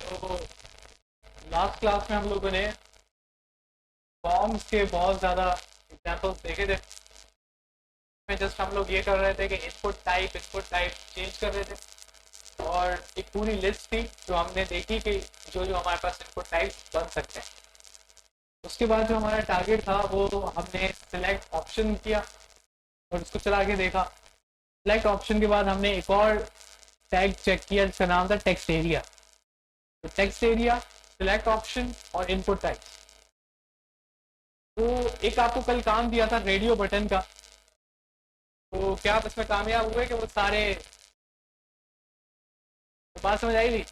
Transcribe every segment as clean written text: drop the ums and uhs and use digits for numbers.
तो last class में हम लोगों ने फॉर्म्स के बहुत ज़्यादा एग्जाम्पल्स देखे थे। में जस्ट हम लोग ये कर रहे थे कि इनपुट टाइप चेंज कर रहे थे, और एक पूरी लिस्ट थी जो हमने देखी कि जो जो हमारे पास इनपुट टाइप बन सकते हैं। उसके बाद जो हमारा टारगेट था वो हमने सिलेक्ट ऑप्शन किया और उसको चला के देखा। सिलेक्ट ऑप्शन के बाद हमने एक और टैग चेक किया जिसका नाम था टेक्स्ट एरिया। तो टेक्स्ट एरिया, सिलेक्ट ऑप्शन और इनपुट टाइप। तो एक आपको कल काम दिया था रेडियो बटन का, तो क्या आप इसमें कामयाब हुए कि वो सारे, तो बात समझ आई थी?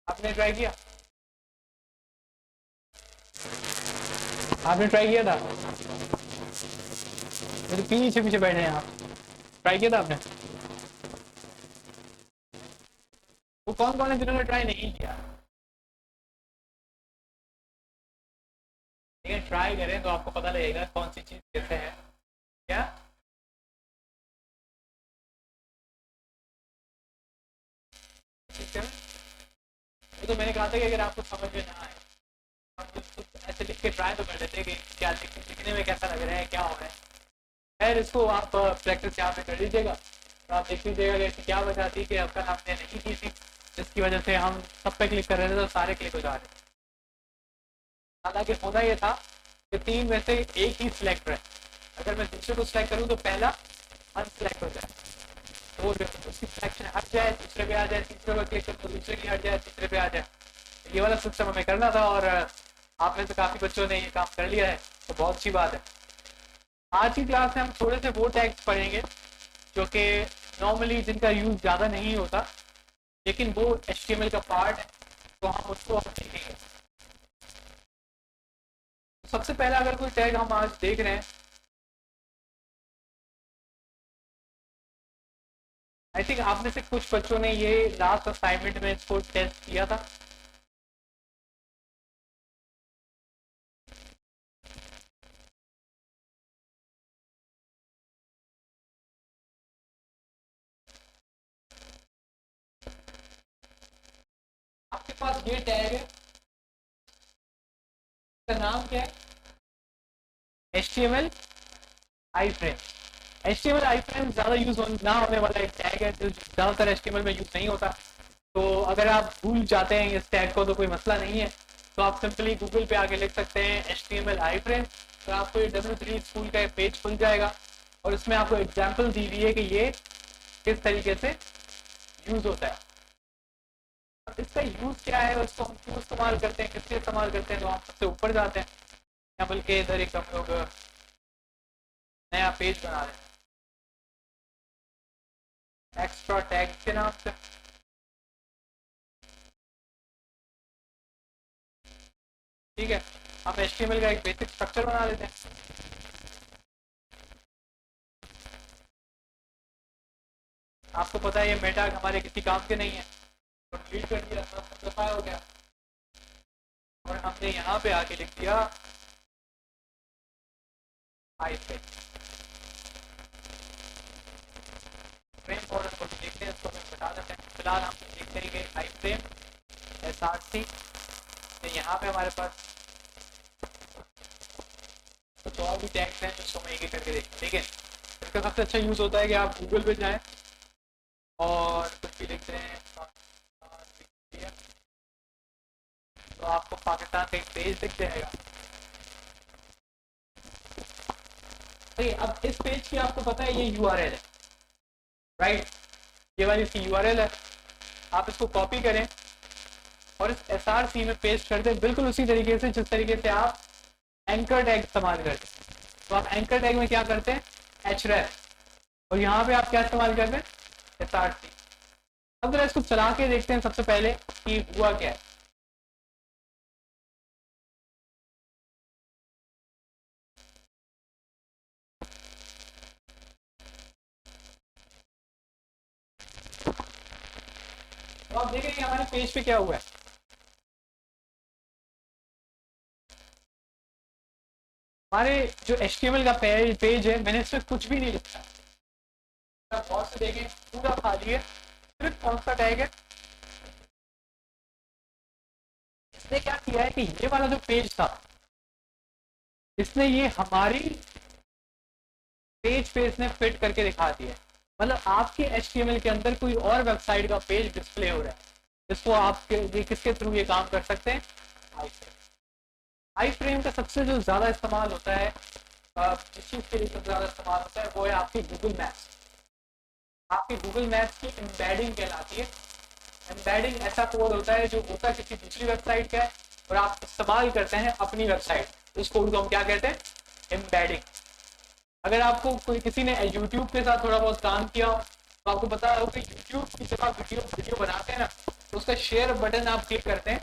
आपने ट्राई किया? आपने ट्राई किया था? मेरे पीछे पीछे बैठे हैं आप। ट्राई किया था आपने? वो कौन कौन है जिन्होंने ट्राई नहीं किया? लेकिन ट्राई करें तो आपको पता लगेगा कौन सी चीज़ कैसे है। क्या? ठीक है, वो तो मैंने कहा था कि अगर आपको समझ में ना आए आप कुछ ऐसे लिख के ट्राई तो कर लेते कि क्या लिखने में कैसा लग रहा है, क्या हो रहा है। खैर, इसको आप प्रैक्टिस यहाँ पे कर लीजिएगा, तो आप देख लीजिएगा कि ऐसी क्या वजह थी कि आपका आपने नहीं की थी, जिसकी वजह से हम सब पे क्लिक कर रहे थे तो सारे क्लिक हो जा रहे थे। हालांकि होना ये था कि तीन में से एक ही सिलेक्ट रहे। अगर मैं दूसरे को सिलेक्ट करूँ तो पहला अनसिलेक्ट हो जाए, तो उसकी सिलेक्शन हट जाए, दूसरे पे आ जाए, तीसरे पर क्लिक करो तो दूसरे की हट जाए, तीसरे पे आ जाए। ये वाला सिस्टम हमें करना था, और आप में से काफ़ी बच्चों ने ये काम कर लिया है, तो बहुत अच्छी बात है। आज की क्लास में हम थोड़े से वो टैग्स पढ़ेंगे जो कि नॉर्मली जिनका यूज़ ज़्यादा नहीं होता, लेकिन वो HTML का पार्ट है, तो हम उसको हम सीखेंगे। सबसे पहला अगर कोई टैग हम आज देख रहे हैं, आई थिंक आप में से कुछ बच्चों ने ये लास्ट असाइनमेंट में इसको टेस्ट किया था। आपके पास ये टैग है, इसका नाम क्या है? HTML आई फ्रेम। HTML आई फ्रेम ज़्यादा यूज़ ना होने वाला एक टैग है जो ज़्यादातर HTML में यूज़ नहीं होता। तो अगर आप भूल जाते हैं इस टैग को तो कोई मसला नहीं है, तो आप सिंपली गूगल पे आके लिख सकते हैं HTML आई फ्रेम, तो आपको ये W3 स्कूल का एक पेज खुल जाएगा और इसमें आपको एग्जाम्पल दी हुई है कि ये किस तरीके से यूज़ होता है। अब इसका यूज़ क्या है, उसको हम क्यों इस्तेमाल करते हैं, किससे इस्तेमाल करते हैं, तो हम सबसे ऊपर जाते हैं, या बल्कि इधर एक हम लोग नया पेज बना रहे हैं एक्स्ट्रा टैग के नाम से। ठीक है, हम HTML का एक बेसिक स्ट्रक्चर बना लेते हैं। आपको पता है ये मेटा हमारे किसी काम के नहीं है, तो डिलीट कर दिया, सब सिंप्लीफाई हो गया, और हमने यहाँ पे आके लिख दिया आई फ्रेम। फ्रेम मॉडल को देखते हैं, इसको हम बता देते हैं। फिलहाल हम लिख देंगे आई फ्रेम SRC। यहाँ पे हमारे पास कुछ और भी टैग्स हैं जिसको हम एक एक करके देखें। ठीक है, इसका सबसे अच्छा यूज़ होता है कि आप गूगल पे जाएं और कुछ भी लिखते हैं तो आपको पाकिस्तान का एक पेज दिख जाएगा। ठीक, अब इस पेज की आपको पता है ये URL है, राइट? ये वाली इसकी URL है। आप इसको कॉपी करें और इस SRC में पेस्ट कर दें, बिल्कुल उसी तरीके से जिस तरीके से आप एंकर टैग इस्तेमाल करते हैं। तो आप एंकर टैग में क्या करते हैं? href, और यहाँ पे आप क्या इस्तेमाल करते हैं? SRC। अब जरा इसको चला के देखते हैं सबसे पहले कि हुआ क्या है। तो आप देखेंगे हमारे पेज पे क्या हुआ है। हमारे जो HTML का पेज है, मैंने इसमें कुछ भी नहीं लिखा। आप गौर से देखें, पूरा खाली है। सिर्फ कौन सा टैग है? इसने क्या किया है कि ये वाला जो पेज था, इसने ये हमारी पेज पे इसने फिट करके दिखा दिया है। मतलब आपके HTML के अंदर कोई और वेबसाइट का पेज डिस्प्ले हो रहा है, जिसको आप ये किसके थ्रू ये काम कर सकते हैं, आई फ्रेम। आई फ्रेम का सबसे जो ज़्यादा इस्तेमाल होता है, जिस चीज़ के लिए सबसे ज़्यादा इस्तेमाल होता है वो है आपकी गूगल मैप्स। आपकी गूगल मैप्स की एम्बेडिंग कहलाती है। एम्बेडिंग ऐसा कोड होता है जो होता किसी दूसरी वेबसाइट का है और आप इस्तेमाल करते हैं अपनी वेबसाइट। इस कोड को हम क्या कहते हैं, एम्बेडिंग। अगर आपको कोई किसी ने यूट्यूब के साथ थोड़ा बहुत काम किया तो आपको पता हो कि यूट्यूब की जब आप वीडियो बनाते हैं ना, तो उसका शेयर बटन आप क्लिक करते हैं,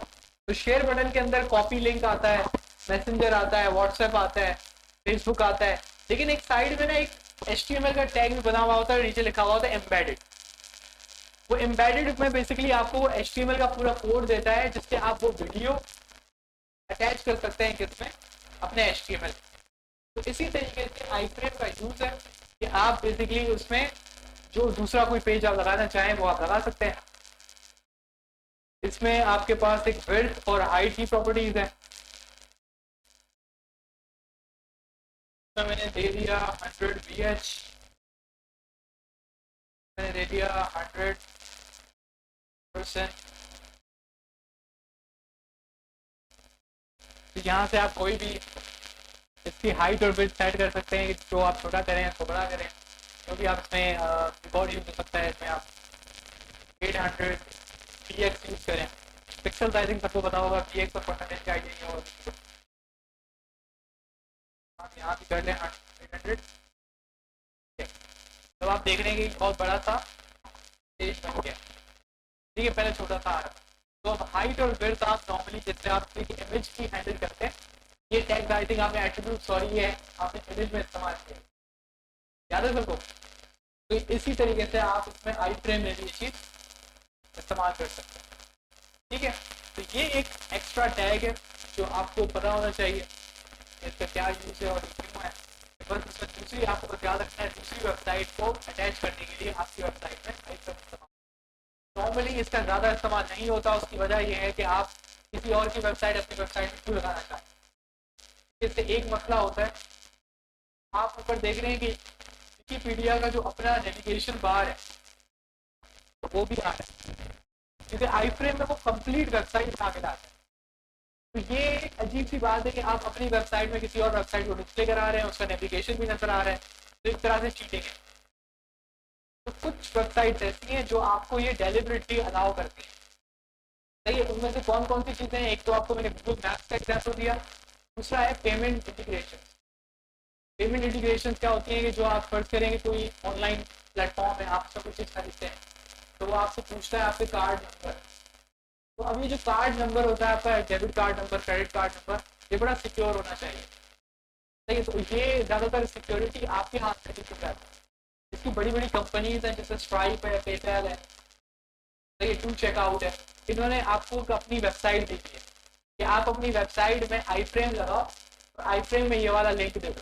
तो शेयर बटन के अंदर कॉपी लिंक आता है, मैसेंजर आता है, व्हाट्सएप आता है, फेसबुक आता है, लेकिन एक साइड में ना एक HTML का टैग भी बना हुआ होता है, नीचे लिखा हुआ होता है एम्बेडेड। वो एम्बेडेड में बेसिकली आपको वो HTML का पूरा कोड देता है, जिससे आप वो वीडियो अटैच कर सकते हैं किसमें, अपने HTML। तो इसी तरीके से आई फ्रेम का यूज है कि आप बेसिकली उसमें जो दूसरा कोई पेज आप लगाना चाहें वो आप लगा सकते हैं। इसमें आपके पास एक विड्थ और हाइट की प्रॉपर्टीज है। तो मैंने दे दिया 100 VH, मैंने दे दिया 100%। तो यहाँ से आप कोई भी इसकी हाइट और विड्थ सेट कर सकते हैं, जो आप छोटा करें तो बड़ा करें, जो भी आप इसमें रिकॉर्ड यूज हो सकता है। इसमें आप 800px यूज करें। पिक्सल साइजिंग सबको पता होगा, px और परसेंटेज का आइडिया नहीं होगा, आप यहाँ भी कर लें 800। तब आप देख रहे हैं कि बहुत बड़ा सा पेज बन गया। ठीक है, पहले छोटा सा आ रहा था। तो अब हाइट और विड्थ आप नॉर्मली जैसे आप एक इमेज की हैंडल करते हैं, ये टैग आई थिंक आपने एट्रीब्यूट, सॉरी ये आपने इमेज में इस्तेमाल किया, याद है सबको। तो इसी तरीके से आप इसमें आई फ्रेम में भी ये चीज़ इस्तेमाल कर सकते हैं। ठीक है, तो ये एक एक्स्ट्रा टैग है जो आपको पता होना चाहिए इसका क्या यूज है और क्यों है। बस इसमें दूसरी आपको बस याद रखना है, दूसरी वेबसाइट को अटैच करने के लिए आपकी वेबसाइट में आई फ्रेम इस्तेमाल। नॉर्मली इसका ज़्यादा इस्तेमाल नहीं होता, उसकी वजह यह है कि आप किसी और की वेबसाइट अपनी वेबसाइट में क्यों लगाना चाहते हैं। इससे एक मसला होता है, आप ऊपर देख रहे हैं कि विकीपीडिया का जो अपना नेविगेशन बार है वो भी आ रहा है, क्योंकि आई फ्रेम में वो कंप्लीट वेबसाइट उठा के लाता है। तो ये एक अजीब सी बात है कि आप अपनी वेबसाइट में किसी और वेबसाइट को डिस्प्ले करा रहे हैं, उसका नेविगेशन भी नजर आ रहा है, तो एक तरह से चीटिंग है। तो कुछ वेबसाइट्स ऐसी हैं जो आपको ये डेलिबरेटली अलाउ करती हैं। सही है, उनमें से कौन कौन सी चीज़ें हैं, एक तो आपको मैंने गूगल मैप्स का एग्जाम्पल दिया, दूसरा है पेमेंट इंटीग्रेशन। पेमेंट इंटीग्रेशन क्या होती है कि जो आप सर्च करेंगे कोई ऑनलाइन प्लेटफॉर्म है, आप सब कुछ चीज़ खरीदते हैं, तो वो आपसे पूछता है आपके कार्ड नंबर। तो अब ये जो कार्ड नंबर होता है आपका, debit card number, credit card number, ये बड़ा सिक्योर होना चाहिए। सही है, तो ये ज़्यादातर सिक्योरिटी आपके हाथ में दिक्कत है। इसकी बड़ी बड़ी कंपनीज हैं जैसे स्ट्राइप है, पेपैल है, सही है, टू चेकआउट है, इन्होंने आपको अपनी वेबसाइट दी है कि आप अपनी वेबसाइट में आई फ्रेम लगाओ और आई फ्रेम में ये वाला लिंक दे दो,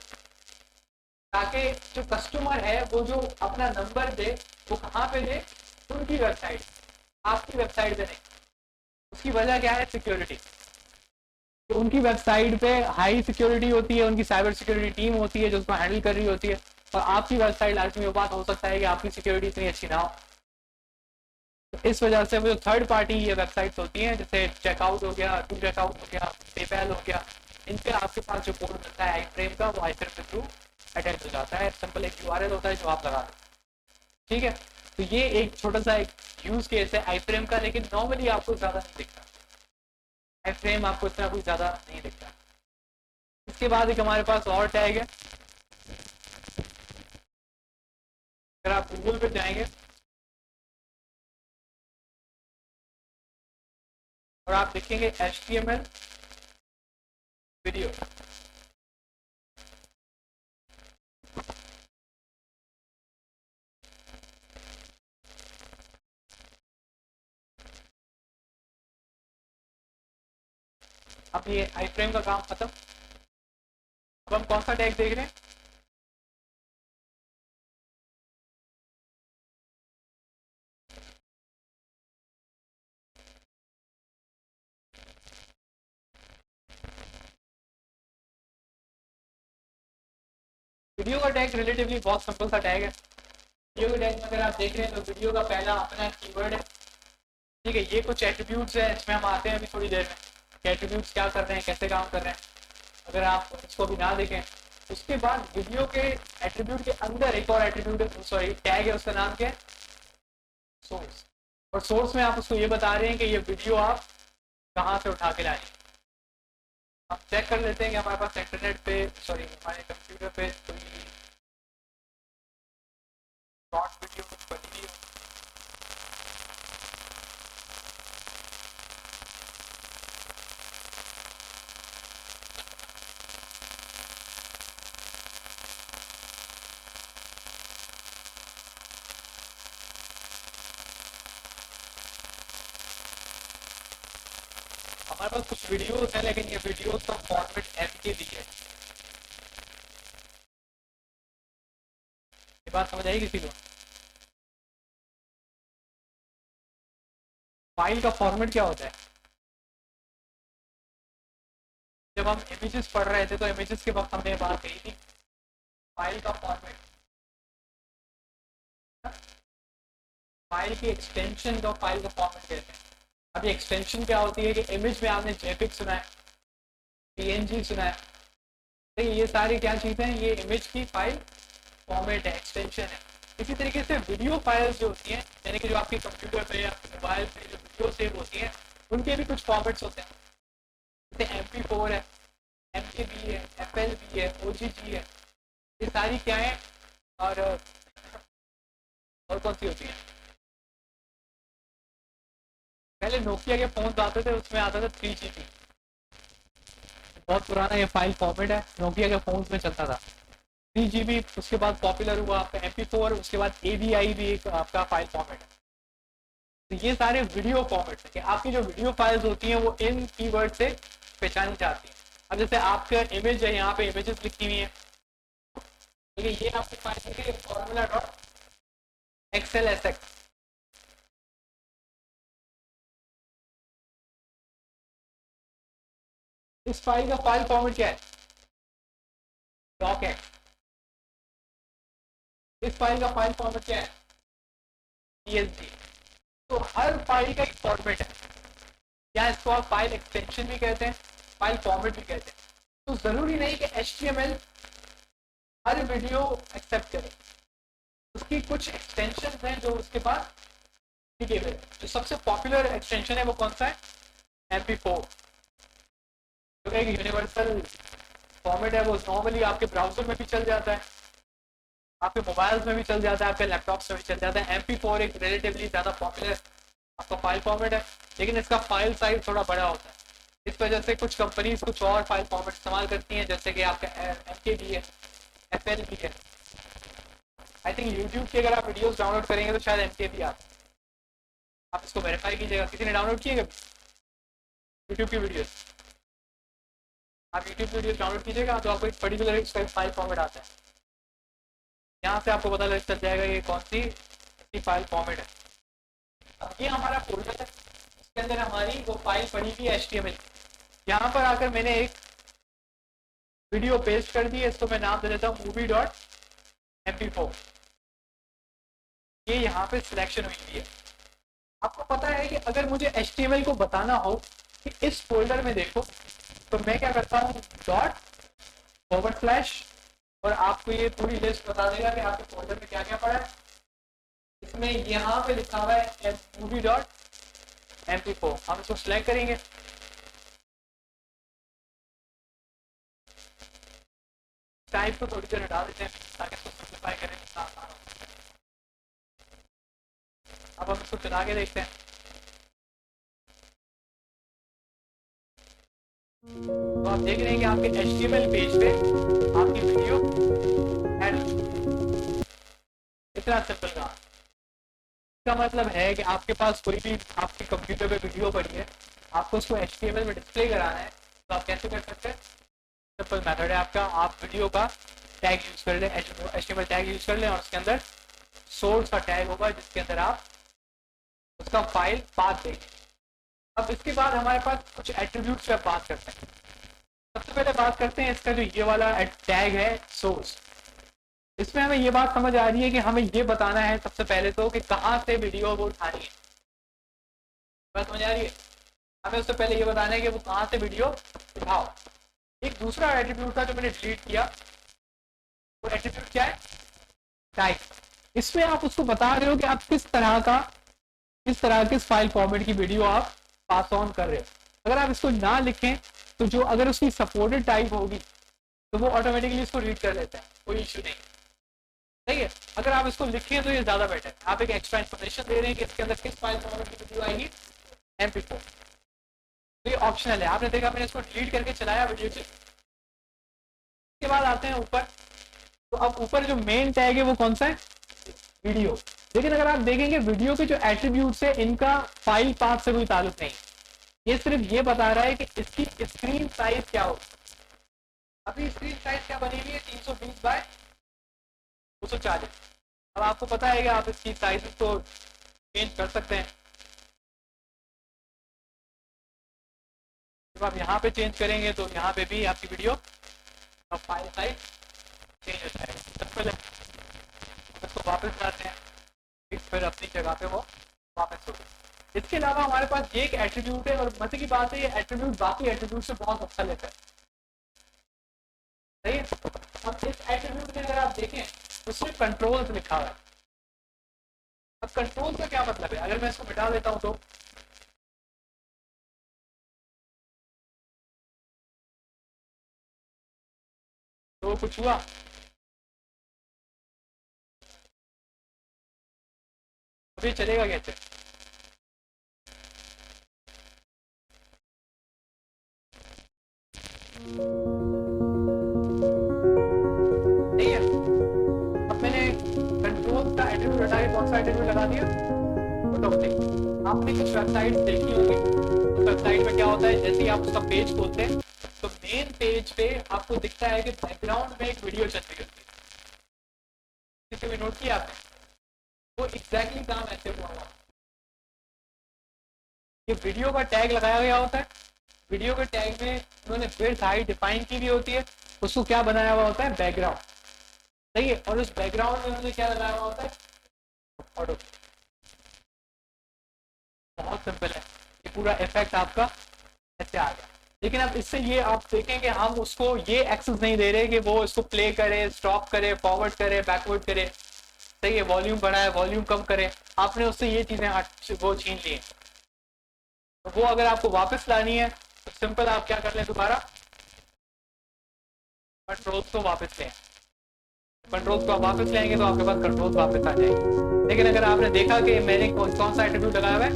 ताकि जो कस्टमर है वो जो अपना नंबर दे वो कहाँ पे दे, उनकी वेबसाइट, आपकी वेबसाइट पे नहीं। उसकी वजह क्या है, सिक्योरिटी। तो उनकी वेबसाइट पे हाई सिक्योरिटी होती है, उनकी साइबर सिक्योरिटी टीम होती है जो उसको हैंडल कर रही होती है, और आपकी वेबसाइट लाजमी बात हो सकता है कि आपकी सिक्योरिटी इतनी अच्छी ना हो। तो इस वजह से वो जो थर्ड पार्टी ये वेबसाइट्स होती हैं, जैसे चेकआउट हो गया, टू चेकआउट हो गया, पेपैल हो गया, इन पे आपके पास जो कोड मिलता है आई फ्रेम का, वो आई फ्रेम के थ्रू अटैच हो जाता है। सिंपल एक URL होता है जो आप लगा दें। ठीक है, तो ये एक छोटा सा एक यूज केस है आई फ्रेम का, लेकिन नॉर्मली आपको ज़्यादा नहीं दिखता। आई फ्रेम आपको इतना कुछ ज़्यादा नहीं दिखता। इसके बाद एक हमारे पास और टैग है। अगर आप गूगल पे जाएंगे और आप देखेंगे HTML वीडियो, अब ये आई फ्रेम का काम खत्म। अब हम कौन सा टैग देख रहे हैं, वीडियो का टैग रिलेटिवली बहुत सिंपल सा टैग है। वीडियो के टैग में अगर आप देख रहे हैं तो वीडियो का पहला अपना कीवर्ड है, ठीक है। ये कुछ एट्रीब्यूट्स है, इसमें हम आते हैं अभी थोड़ी देर में कि एट्रीब्यूट्स क्या कर रहे हैं, कैसे काम कर रहे हैं, अगर आप इसको भी ना देखें। उसके बाद वीडियो के एट्रीब्यूट के अंदर एक और एट्रीब्यूट सॉरी टैग है, उसका नाम क्या है, सोर्स। और सोर्स में आप उसको ये बता रहे हैं कि ये वीडियो आप कहाँ से उठा के लाए। हम चेक कर लेते हैं कि हमारे पास इंटरनेट पे सॉरी हमारे कंप्यूटर पे कोई शॉर्ट वीडियो कुछ बनी हुई हो। हमारे पास कुछ वीडियोस हैं, लेकिन ये वीडियोस का फॉर्मेट MKV है। ये बात समझ आई किसी को? फाइल का फॉर्मेट क्या होता है? जब हम इमेजेस पढ़ रहे थे तो इमेजेस के वक्त हमने बात कही थी फाइल का फॉर्मेट, फाइल की एक्सटेंशन का फाइल का फॉर्मेट कहते हैं। अभी एक्सटेंशन क्या होती है कि इमेज में आपने JPEG सुना है, PNG सुना है, तो ये सारी क्या चीज़ें हैं, ये इमेज की फाइल फॉर्मेट है, एक्सटेंशन है। इसी तरीके से वीडियो फाइल्स जो होती हैं, यानी कि जो आपके कंप्यूटर पे या मोबाइल पे जो वीडियो सेव होती हैं, उनके भी कुछ फॉर्मेट्स होते हैं। जैसे MP4 है, MKV है, FLV है, OGG है, ये सारी क्या है और कौन सी होती है? पहले नोकिया के फोन आते थे, उसमें आता था 3GB, बहुत पुराना ये फाइल फॉर्मेट है, नोकिया के फोन में चलता था 3GB। उसके बाद पॉपुलर हुआ आपका MP4, उसके बाद AVI भी एक आपका फाइल फॉर्मेट है। तो ये सारे वीडियो फॉर्मेट है कि आपकी जो वीडियो फाइल्स होती हैं वो इन कीवर्ड से पहचानी जाती है। अब जैसे आपका इमेज है, यहाँ पे इमेजेस लिखी हुई है, ठीक है, ये आपकी फाइल है formula.xlsx। इस फाइल का फाइल फॉर्मेट क्या है? डॉक है। इस फाइल का फाइल फॉर्मेट क्या है? PSD। तो हर फाइल का एक फॉर्मेट है, या इसको आप फाइल एक्सटेंशन भी कहते हैं, फाइल फॉर्मेट भी कहते हैं। तो जरूरी नहीं कि HTML हर वीडियो एक्सेप्ट करे, उसकी कुछ एक्सटेंशन हैं जो उसके पास दिए हुए। जो सबसे पॉपुलर एक्सटेंशन है वो कौन सा है? MP4, जो एक यूनिवर्सल फॉर्मेट है। वो नॉर्मली आपके ब्राउजर में भी चल जाता है, आपके मोबाइल्स में भी चल जाता है, आपके लैपटॉप्स में भी चल जाता है। MP4 एक रिलेटिवली ज़्यादा पॉपुलर आपका फाइल फॉर्मेट है, लेकिन इसका फाइल साइज थोड़ा बड़ा होता है। इस वजह से कुछ कंपनीज कुछ और फाइल फॉर्मेट इस्तेमाल करती हैं, जैसे कि आपका MKV है, FLV है। आई थिंक यूट्यूब की अगर आप वीडियोस डाउनलोड करेंगे तो शायद MKV आप इसको वेरीफाई कीजिएगा। किसी ने डाउनलोड किए कभी यूट्यूब की वीडियोस? आप यूट्यूब की वीडियोस डाउनलोड कीजिएगा तो आपको एक पर्टिकुलर इसका फाइल फॉर्मेट आता है, यहाँ से आपको पता चल जाएगा ये कौन सी फाइल फॉर्मेट है। अब ये हमारा फोल्डर है, इसके अंदर हमारी वो फाइल पड़ी हुई है HTML। यहाँ पर आकर मैंने एक वीडियो पेस्ट कर दी है, इसको मैं नाम दे देता हूँ movie.mp4। ये यहाँ पे सिलेक्शन हुई है। आपको पता है कि अगर मुझे HTML को बताना हो कि इस फोल्डर में देखो, तो मैं क्या करता हूँ ./ और आपको ये पूरी लिस्ट बता देगा कि आपके फोल्डर में क्या क्या पड़ा है। इसमें यहाँ पे लिखा हुआ है movie.mp4। हम इसको सिलेक्ट करेंगे, टाइप को थोड़ी देर हटा देते हैं ताकि इसको सिंप्लीफाई करें। अब हम इसको चला के देखते हैं। तो आप देख रहे हैं कि आपके HTML पेज पे आपकी वीडियो ऐड, इतना सिंपल काम। इसका मतलब है कि आपके पास कोई भी आपके कंप्यूटर पे वीडियो पड़ी है, आपको उसको HTML में डिस्प्ले कराना है, तो आप कैसे कर सकते हैं? सिंपल मेथड है आपका, आप वीडियो का टैग यूज कर लें, HTML टैग यूज कर लें, और उसके अंदर सोर्स का टैग होगा जिसके अंदर आप उसका फाइल पाथ देंगे। अब इसके बाद हमारे पास कुछ एट्रीब्यूट्स पे बात करते हैं। सबसे पहले बात करते हैं इसका जो ये वाला टैग है सोर्स। इसमें हमें ये बात समझ आ रही है कि हमें ये बताना है सबसे पहले तो कि कहाँ से वीडियो वो उठानी है। बात समझ आ रही है? हमें उससे पहले ये बताना है कि वो कहाँ से वीडियो उठाओ। एक दूसरा एट्रीब्यूट था जो मैंने डिलीट किया, वो एट्रीब्यूट क्या है? टाइप। इसमें आप उसको बता रहे हो कि आप किस तरह किस फाइल फॉर्मेट की वीडियो आप पास ऑन कर रहे हो। अगर आप इसको ना लिखें तो जो अगर उसकी सपोर्टेड टाइप होगी तो वो ऑटोमेटिकली इसको रीड कर लेता है, कोई इश्यू नहीं। सही है। अगर आप इसको लिखें तो ये ज्यादा बेटर है। आप एक एक्स्ट्रा इन्फॉर्मेशन दे रहे हैं कि इसके अंदर किस फाइल फॉर्मेट की वीडियो आएगी, MP4। तो ये ऑप्शनल है। आपने देखा मैंने इसको डिलीट करके चलाया वीडियो से। उसके बाद आते हैं ऊपर। तो अब ऊपर जो मेन टैग है वो कौन सा है? वीडियो। लेकिन अगर आप देखेंगे वीडियो के जो एट्रीब्यूट्स है इनका फाइल पाथ से कोई ताल्लुक नहीं। ये सिर्फ ये बता रहा है कि इसकी स्क्रीन साइज क्या हो। अभी स्क्रीन साइज क्या बनी हुई है? 320 बाय 240। अब आपको पता है कि आप इसकी साइज को चेंज कर सकते हैं। जब आप यहाँ पे चेंज करेंगे तो यहाँ पे भी आपकी वीडियो और फाइल साइज चेंज हो जाएगा। सिंपल है। इसको वापस लाते हैं, फिर अपनी जगह पे वो वापस हो गई। इसके अलावा हमारे पास ये एक एट्रीब्यूट है और मजे की बात है ये एट्रीब्यूट बाकी एट्रीब्यूट से बहुत अच्छा लेता है। सही है। अब इस एट्रीब्यूट में अगर आप देखें उसमें कंट्रोल्स लिखा हुआ है। अब कंट्रोल का क्या मतलब है? अगर मैं इसको मिटा देता हूं तो कुछ हुआ? अभी चलेगा कैसे? नहीं है। अब मैंने कंट्रोल का एट्रीब्यूट हटा के कौन सा एट्रीब्यूट लगा दिया? ऑटोमेटिक। आपने कुछ वेबसाइट देखी होगी, उस वेबसाइट में क्या होता है जैसे ही आप उसका पेज खोलते हैं तो मेन पेज पे आपको दिखता है कि बैकग्राउंड में एक वीडियो चल रही होती है। किसी भी नोट किया आपने? वो एग्जैक्टली काम ऐसे हुआ हुआ। ये वीडियो का टैग लगाया गया होता है। वीडियो के टैग में उन्होंने विड्थ हाइट डिफाइन की भी होती है। उसको क्या बनाया हुआ होता है? बैकग्राउंड। सही है। और उस बैकग्राउंड में उन्होंने क्या लगाया हुआ होता है? ऑटो। बहुत सिंपल है। ये पूरा इफेक्ट आपका ऐसे आ गया। लेकिन अब इससे ये आप देखें कि हम उसको ये एक्सेस नहीं दे रहे कि वो इसको प्ले करे, स्टॉप करे, फॉरवर्ड करे, बैकवर्ड करे। सही है। वॉल्यूम बढ़ाए, वॉल्यूम कम करे। आपने उससे ये चीजें वो छीन ली। तो वो अगर आपको वापस लानी है तो सिंपल आप क्या कर लें, दोबारा कंट्रोल्स को वापस लें। कंट्रोल्स को वापस लेंगे तो आपके पास कंट्रोल्स वापस आ जाएंगे। लेकिन अगर आपने देखा कि मैंने कौन सा एट्रीब्यूट लगाया हुआ है?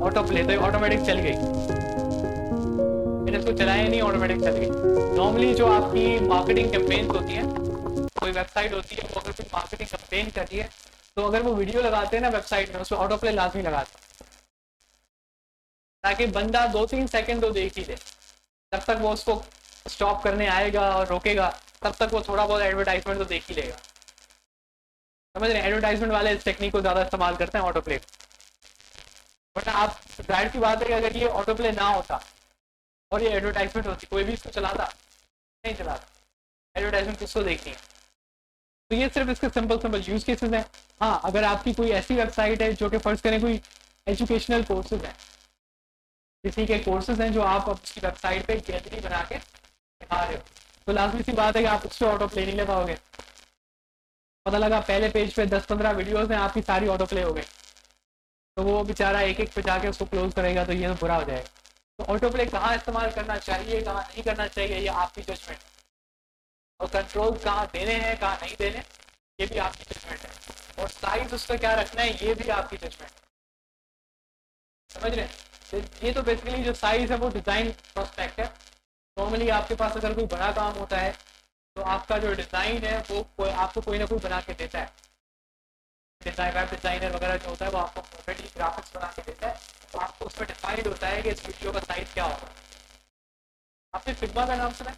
ऑटो प्ले, तो ऑटोमेटिक चल गई। मैंने इसको चलाया नहीं, ऑटोमेटिक चल गई। नॉर्मली जो आपकी मार्केटिंग कैंपेन्स होती हैं, कोई वेबसाइट होती है वो अगर कोई मार्केटिंग कैंपेन कर रही है तो अगर वो वीडियो लगाते हैं ना वेबसाइट में, उसमें ऑटो प्ले लाजमी लगाते हैं ताकि बंदा 2-3 सेकंड तो देख ही ले। जब तक वो उसको स्टॉप करने आएगा और रोकेगा तब तक वो थोड़ा बहुत एडवर्टाइजमेंट तो देख ही लेगा। समझ रहे हैं? एडवर्टाइजमेंट वाले इस टेक्निक को ज्यादा इस्तेमाल करते हैं, ऑटो प्ले। वरना आप जाहिर की बात है कि अगर ये ऑटो प्ले ना होता और ये एडवर्टाइजमेंट होती, कोई भी इसको चलाता नहीं? चलाता। एडवर्टाइजमेंट किसको देखनी है? तो ये सिर्फ इसके सिंपल सिंपल यूज केसेस हैं। हाँ, अगर आपकी कोई ऐसी वेबसाइट है जो कि फर्ज करें कोई एजुकेशनल कोर्सेज है, किसी के कोर्सेज हैं जो आप उसकी वेबसाइट पे गैलरी बना के दिखा रहे हो, तो लाजमी सी बात है कि आप उससे ऑटो प्ले नहीं लगाओगे। पता लगा पहले पेज पे 10-15 वीडियोस हैं, आपकी सारी ऑटो प्ले हो गई, तो वो बेचारा एक एक पे जाके उसको क्लोज करेगा तो ये तो बुरा हो जाएगा। तो ऑटो प्ले कहाँ इस्तेमाल करना चाहिए, कहाँ नहीं करना चाहिए, ये आपकी जजमेंट। और कंट्रोल कहाँ देने हैं, कहाँ नहीं देने, ये भी आपकी जजमेंट है। और साइज उसका क्या रखना है, ये भी आपकी जजमेंट। समझ रहे हैं? ये तो बेसिकली जो साइज है वो डिजाइन प्रोस्पेक्ट है। नॉर्मली आपके पास अगर कोई बड़ा काम होता है तो आपका जो डिजाइन है वो आपको कोई ना कोई बना के देता है। डिजाइन वेब डिजाइनर वगैरह जो होता है वो आपको ऑलरेडी ग्राफिक्स बना के देता है। तो आपको उसमें डिफाइंड होता है कि इस वीडियो का साइज क्या होगा। आपने फिग्मा का नाम सुना है?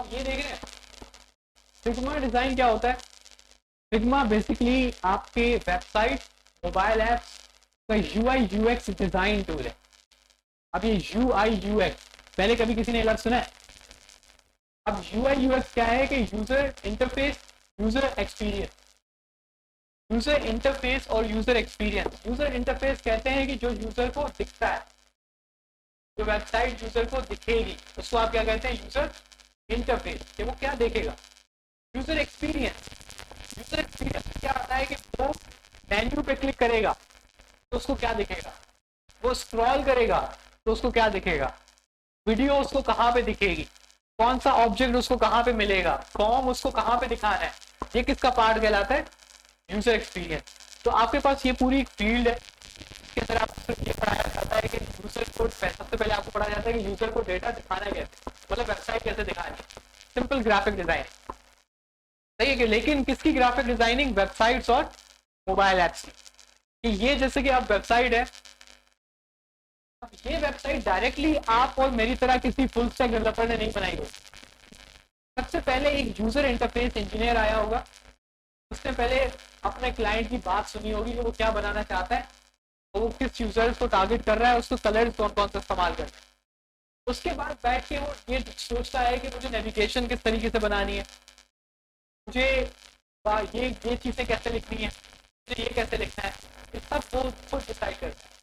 आप ये देख रहे हैं फिग्मा डिजाइन क्या होता है। फिग्मा बेसिकली आपके वेबसाइट मोबाइल ऐप्स का यूआई यूएक्स डिजाइन टूल है। अब ये यूआई यूएक्स पहले कभी किसी ने लफ्ज सुना है? अब यूआई यूएक्स क्या है कि user interface user experience. User interface और यूजर एक्सपीरियंस, यूजर इंटरफेस कहते हैं कि जो यूजर को दिखता है, जो वेबसाइट यूजर को दिखेगी उसको आप क्या कहते हैं? यूजर इंटरफेस, कि वो क्या देखेगा। यूजर एक्सपीरियंस, यूजर एक्सपीरियंस क्या आता है कि वो मेन्यू पे क्लिक करेगा तो उसको क्या दिखेगा, वो स्क्रॉल करेगा तो उसको क्या दिखेगा, वीडियो उसको कहाँ पे दिखेगी, कौन सा ऑब्जेक्ट उसको कहाँ पे मिलेगा, फॉर्म उसको कहाँ पे दिखाना है, ये किसका पार्ट कहलाता है? User experience. तो आपके पास ये पूरी एक फील्ड है इसके अंदर आपको ये पढ़ाया जाता है कि यूजर को सबसे पहले आपको पढ़ाया जाता है कि यूजर को डेटा दिखाना कैसे, मतलब वेबसाइट कैसे दिखानी है, सिंपल ग्राफिक डिजाइनिंग। सही है कि लेकिन किसकी ग्राफिक डिजाइनिंग? वेबसाइट्स और मोबाइल एप्स की। कि ये जैसे कि आप वेबसाइट है, अब ये वेबसाइट डायरेक्टली आप और मेरी तरह किसी फुल स्टैक डेवलपर ने नहीं बनाई होगी। सबसे पहले एक यूजर इंटरफेस इंजीनियर आया होगा, उसने पहले अपने क्लाइंट की बात सुनी होगी कि वो क्या बनाना चाहता है, वो किस यूजर को टारगेट कर रहा है, उसको कलर कौन कौन सा इस्तेमाल करना है। उसके बाद बैठ के वो ये सोचता है कि मुझे नेविगेशन किस तरीके से बनानी है, मुझे ये चीज़ें कैसे लिखनी है, मुझे ये कैसे लिखना है, ये सब वो खुद डिसाइड करता है।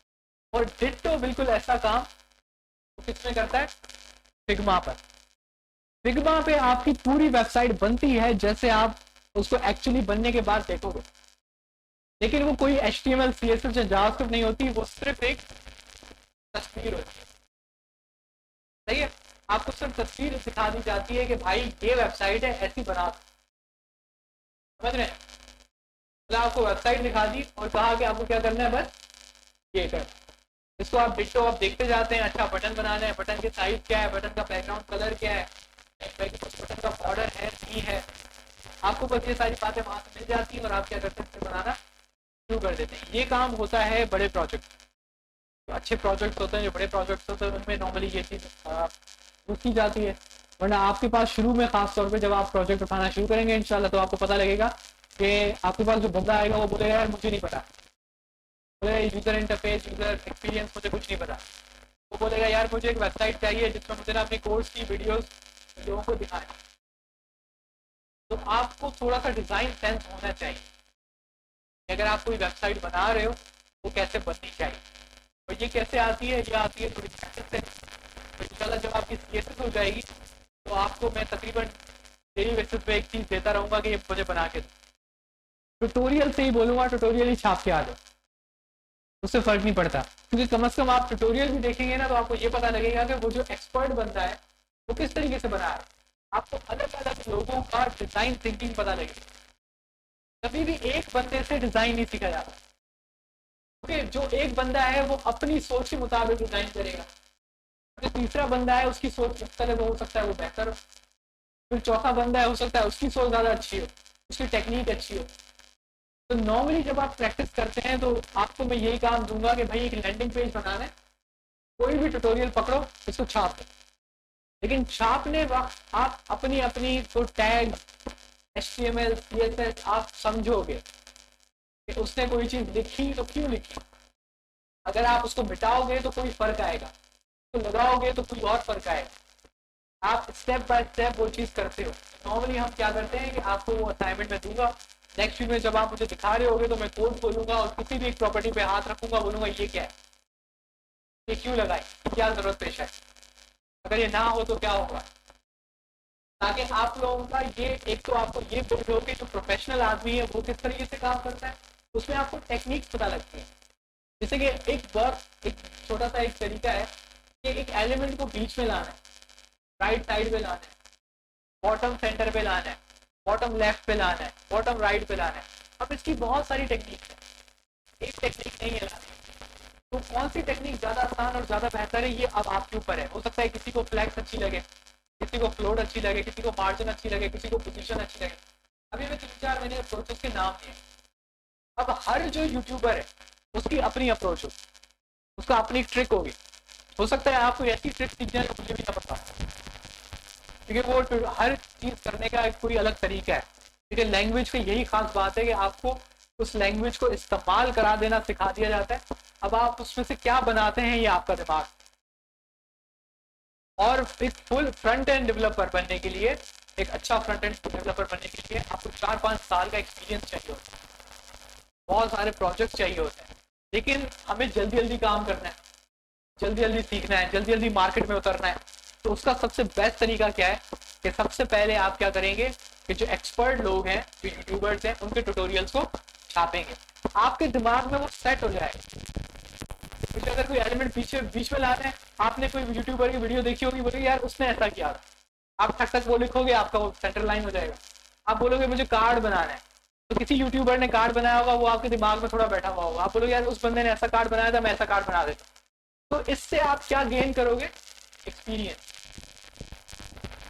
और डिट्टो बिल्कुल ऐसा काम वो किसमें करता है? फिग्मा पर। फिग्मा पे आपकी पूरी वेबसाइट बनती है जैसे आप उसको एक्चुअली बनने के बाद देखोगे, लेकिन वो कोई HTML CSS या जावास्क्रिप्ट नहीं होती, वो सिर्फ एक तस्वीर होती है। सही है, आपको सिर्फ तस्वीर सिखा दी जाती है कि भाई ये वेबसाइट है, ऐसी बना, समझ रहे हैं? मतलब आपको वेबसाइट दिखा दी और कहा कि आपको क्या करना है, बस ये कर। इसको आप डिट्टो आप देखते जाते हैं, अच्छा बटन बनाना है, बटन की साइज क्या है, बटन का बैकग्राउंड कलर क्या है, बटन का बॉर्डर है नहीं है, आपको बस ये सारी बातें वहां से मिल जाती है और आप क्या करते हैं, बनाना शुरू कर देते हैं। ये काम होता है बड़े प्रोजेक्ट, तो अच्छे प्रोजेक्ट होते हैं, जो बड़े प्रोजेक्ट होते हैं उनमें नॉर्मली ये चीज़ की जाती है। वरना आपके पास शुरू में खास तौर पे जब आप प्रोजेक्ट उठाना शुरू करेंगे इंशाल्लाह, तो आपको पता लगेगा कि आपके पास जो बंदा आएगा वो बोलेगा यार मुझे नहीं पता, बोलेगा यूजर इंटरफेस यूजर एक्सपीरियंस मुझे कुछ नहीं पता, वो बोलेगा यार मुझे एक वेबसाइट चाहिए जिसमें मुझे ना अपनी कोर्स की वीडियोस लोगों को दिखाएं। तो आपको थोड़ा सा डिज़ाइन सेंस होना चाहिए, अगर आप कोई वेबसाइट बना रहे हो वो कैसे बननी चाहिए। और ये कैसे आती है? ये आती है थोड़ी प्रैक्टिस से। तो इंशाल्लाह जब आपकी CSS हो जाएगी तो आपको मैं तकरीबन डेली बेसिस पे एक चीज़ देता रहूँगा कि ये मुझे बना के ट्यूटोरियल से ही बोलूँगा, ट्यूटोरियल ही छाप के आ जाओ, उससे फ़र्क नहीं पड़ता, क्योंकि कम से कम आप ट्यूटोरियल भी देखेंगे ना तो आपको ये पता लगेगा कि वो जो एक्सपर्ट बनता है वो किस तरीके से बना है। आपको अलग अलग लोगों का डिज़ाइन थिंकिंग पता लगेगी। कभी भी एक बंदे से डिज़ाइन नहीं सीखा जाता, क्योंकि जो एक बंदा है वो अपनी सोच के मुताबिक डिज़ाइन करेगा, जो तीसरा बंदा है उसकी सोच मुख्तलिफ हो सकता है, वो बेहतर हो, फिर चौथा बंदा है हो सकता है उसकी सोच ज़्यादा अच्छी हो, उसकी टेक्निक अच्छी हो। तो नॉर्मली जब आप प्रैक्टिस करते हैं तो आपको मैं यही काम दूंगा कि भाई एक लैंडिंग पेज बनाना है, कोई भी ट्यूटोरियल पकड़ो, इसको छाप दो, लेकिन छापने वक्त आप अपनी अपनी तो टैग HTML CSS आप समझोगे कि उसने कोई चीज़ लिखी तो क्यों लिखी। अगर आप उसको मिटाओगे तो कोई फर्क आएगा, तो लगाओगे तो कोई और फर्क आएगा। आप स्टेप बाय स्टेप वो चीज़ करते हो। नॉर्मली हम क्या करते हैं कि आपको वो असाइनमेंट में दूंगा, नेक्स्ट वीक में जब आप मुझे दिखा रहे होगे तो मैं कोड खोलूंगा और किसी भी एक प्रॉपर्टी पे हाथ रखूंगा, बोलूंगा ये क्या है, ये क्यों लगाई, क्या जरूरत पेश है, अगर ये ना हो तो क्या होगा, ताकि आप लोगों का ये एक तो आपको ये बोल हो कि जो प्रोफेशनल आदमी है वो किस तरीके से काम करता है, उसमें आपको टेक्निक्स पता लगती है। जैसे कि एक छोटा सा एक तरीका है कि एक एलिमेंट को बीच में लाना है, राइट साइड पे लाना है, बॉटम सेंटर पे लाना है, बॉटम लेफ्ट पे लाना है, बॉटम राइट पे लाना है। अब इसकी बहुत सारी टेक्निक है, एक टेक्निक नहीं है लाने। तो कौन सी टेक्निक ज़्यादा आसान और ज़्यादा बेहतर है ये अब आपके ऊपर है। हो सकता है किसी को फ्लैक्स अच्छी लगे, किसी को फ्लोट अच्छी लगे, किसी को मार्जिन अच्छी लगे, किसी को पोजीशन अच्छी लगे। अभी मैं 3-4 महीने अप्रोचेस के नाम दिए। अब हर जो यूट्यूबर है उसकी अपनी अप्रोच हो, उसका अपनी ट्रिक होगी। हो सकता है आपको ऐसी ट्रिक सीखना है मुझे भी ना पता, क्योंकि वो हर चीज़ करने का एक कोई अलग तरीका है। ठीक है, लैंग्वेज की यही खास बात है कि आपको उस लैंग्वेज को इस्तेमाल करा देना सिखा दिया जाता है। अब आप उसमें से क्या बनाते हैं ये आपका दिमाग। और एक फुल फ्रंट एंड डेवलपर बनने के लिए, एक अच्छा फ्रंट एंड डेवलपर बनने के लिए आपको 4-5 साल का एक्सपीरियंस चाहिए होता है, बहुत सारे प्रोजेक्ट चाहिए होते हैं। लेकिन हमें जल्दी जल्दी काम करना है, जल्दी जल्दी सीखना है, जल्दी जल्दी मार्केट में उतरना है। तो उसका सबसे बेस्ट तरीका क्या है कि सबसे पहले आप क्या करेंगे कि जो एक्सपर्ट लोग हैं, जो यूट्यूबर्स हैं, उनके ट्यूटोरियल्स को छापेंगे। आपके दिमाग में वो सेट हो जाए। क्योंकि अगर कोई एलिमेंट पीछे बीच में लाना है, आपने कोई यूट्यूबर की वीडियो देखी होगी, बोलोगे यार उसने ऐसा किया था, आप ठक ठक वो लिखोगे, आपका वो सेंटर लाइन हो जाएगा। आप बोलोगे मुझे कार्ड बनाना है, तो किसी यूट्यूबर ने कार्ड बनाया होगा, वो आपके दिमाग में थोड़ा बैठा हुआ होगा, आप बोलोगे यार उस बंदे ने ऐसा कार्ड बनाया था, मैं ऐसा कार्ड बना देता। तो इससे आप क्या गेन करोगे? एक्सपीरियंस।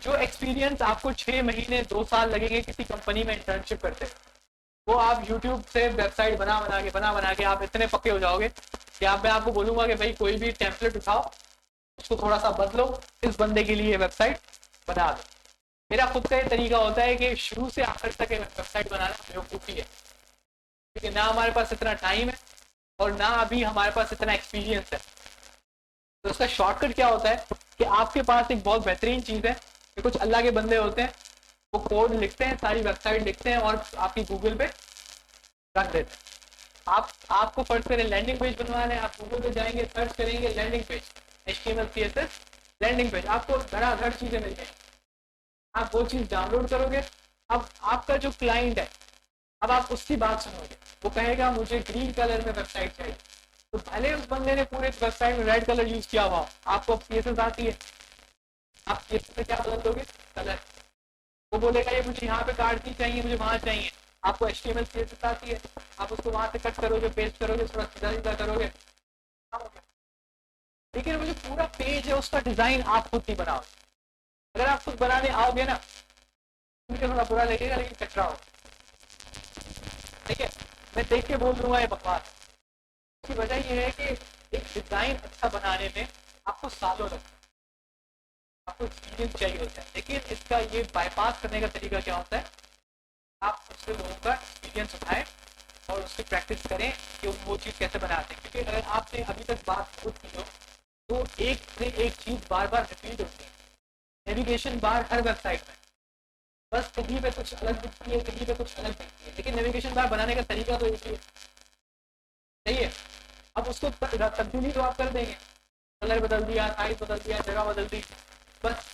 जो एक्सपीरियंस आपको 6 महीने 2 साल लगेंगे किसी कंपनी में इंटर्नशिप करते, वो आप यूट्यूब से वेबसाइट बना के आप इतने पक्के हो जाओगे कि मैं आपको बोलूंगा कि भाई कोई भी टेम्पलेट उठाओ, उसको थोड़ा सा बदलो, इस बंदे के लिए वेबसाइट बना दो। मेरा खुद का ये तरीका होता है कि शुरू से आखिर तक वेबसाइट बनाना बेवकूफ़ी है, क्योंकि ना हमारे पास इतना टाइम है और ना अभी हमारे पास इतना एक्सपीरियंस है। तो उसका शॉर्टकट क्या होता है कि आपके पास एक बहुत बेहतरीन चीज़ है कि कुछ अल्लाह के बंदे होते हैं, वो कोड लिखते हैं, सारी वेबसाइट लिखते हैं और आपकी गूगल पे रख देते हैं। आपको फर्स्ट करें लैंडिंग पेज बनवाना है, आप गूगल पे जाएंगे, सर्च करेंगे landing page, HTML CSS landing page, आपको धड़ाधड़ चीज़ें मिल जाएंगी। आप वो चीज़ डाउनलोड करोगे। अब आपका जो क्लाइंट है, अब आप उसकी बात सुनोगे, वो कहेगा मुझे ग्रीन कलर में वेबसाइट चाहिए, तो भले उस बंदे ने पूरे वेबसाइट में रेड कलर यूज किया हुआ, आपको CSS आती है, आप CSS में क्या बदल दोगे? कलर। वो बोलेगा ये मुझे यहाँ पे कार्ड की चाहिए, मुझे वहाँ चाहिए, आपको HTML CSS आती है, आप उसको वहाँ से कट करोगे, पेस्ट करोगे, थोड़ा सीधा सीधा करोगे, लेकिन वो जो पूरा पेज है उसका डिजाइन आप खुद नहीं बनाओ। अगर आप खुद बनाने आओगे ना, मुझे थोड़ा बुरा लगेगा लेकिन कचरा हो, ठीक है, मैं देख के बोल दूंगा ये बकवास। इसकी वजह यह है कि एक डिजाइन अच्छा बनाने में आपको सालों लगता है, आपको एक्सपीरियंस चाहिए होता है। लेकिन इसका ये बाईपास करने का तरीका क्या होता है, आप उससे लोगों का एक्सपीरियंस उठाएं और उसकी प्रैक्टिस करें कि वो चीज़ कैसे बनाते हैं। क्योंकि अगर आपने अभी तक बात खुद की हो तो एक से एक चीज़ बार बार रिपीट होती है। नेविगेशन बार हर वेबसाइट में, बस कहीं पे कुछ अलग दिखती है, कहीं पे कुछ अलग दिखती है, लेकिन नेविगेशन बार बनाने का तरीका तो एक ही है, सही है। अब उसको तब्दीली तो आप कर देंगे, कलर बदल दिया, साइज बदल दिया, जगह बदल दी, बस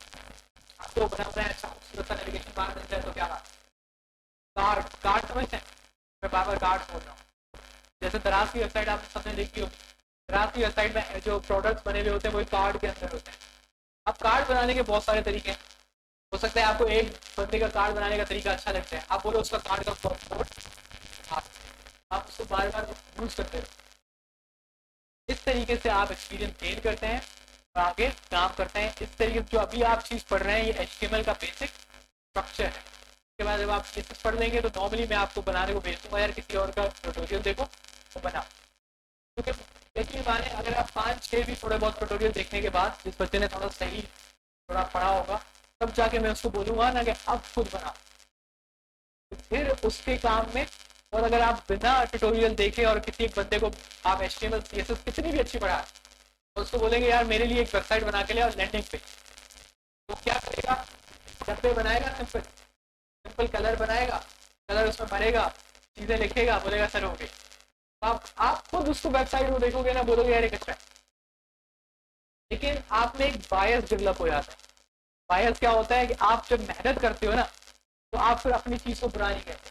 आपको बना बनाया अच्छा खूबसूरत नेविगेशन बार बन जाए तो क्या रहा। कार्ड कार्ड समझते हैं, मैं बार बार कार्ड बोल रहा हूँ। जैसे दराज की वेबसाइट आपने सबने देखी होगी, दराज की वेबसाइट में जो प्रोडक्ट्स बने हुए होते हैं वो कार्ड के अंदर होते हैं। अब कार्ड बनाने के बहुत सारे तरीके हैं, हो सकता है आपको एक बंदे का कार्ड बनाने का तरीका अच्छा लगता है, आप बोलो उसका कार्ड का कोड आप उसको बार बार यूज करते हो। इस तरीके से आप एक्सपीरियंस गेन करते हैं और आगे काम करते हैं। इस तरीके से जो अभी आप चीज़ पढ़ रहे हैं ये HTML का बेसिक स्ट्रक्चर है। उसके बाद जब आप चीज़ पढ़ लेंगे तो नॉर्मली मैं आपको बनाने को भेज दूंगा, यार किसी और का ट्यूटोरियल देखो तो बनाओ। क्योंकि यकीन माने अगर आप 5-6 भी थोड़े बहुत ट्यूटोरियल देखने के बाद जिस बच्चे ने थोड़ा सही थोड़ा पढ़ा होगा, तब जाके मैं उसको बोलूँगा ना कि अब खुद बनाओ, तो फिर उसके काम में। और अगर आप बिना ट्यूटोरियल देखे और किसी एक बंदे को आप HTML CSS कितनी भी अच्छी पढ़ा तो उसको बोलेंगे यार मेरे लिए एक वेबसाइट बना के ले और लैंडिंग पे, तो क्या करेगा? डब्बे बनाएगा, सिंपल सिंपल कलर बनाएगा, कलर उसमें भरेगा, चीज़ें लिखेगा, बोलेगा सर हो गई। आप खुद उसको वेबसाइट को देखोगे ना, बोलोगे यार एक अच्छा है। लेकिन आप में एक बायस डेवलप हो जाता है। बायस क्या होता है कि आप जब मेहनत करते हो ना तो आप फिर अपनी चीज़ को बुरा नहीं कहते,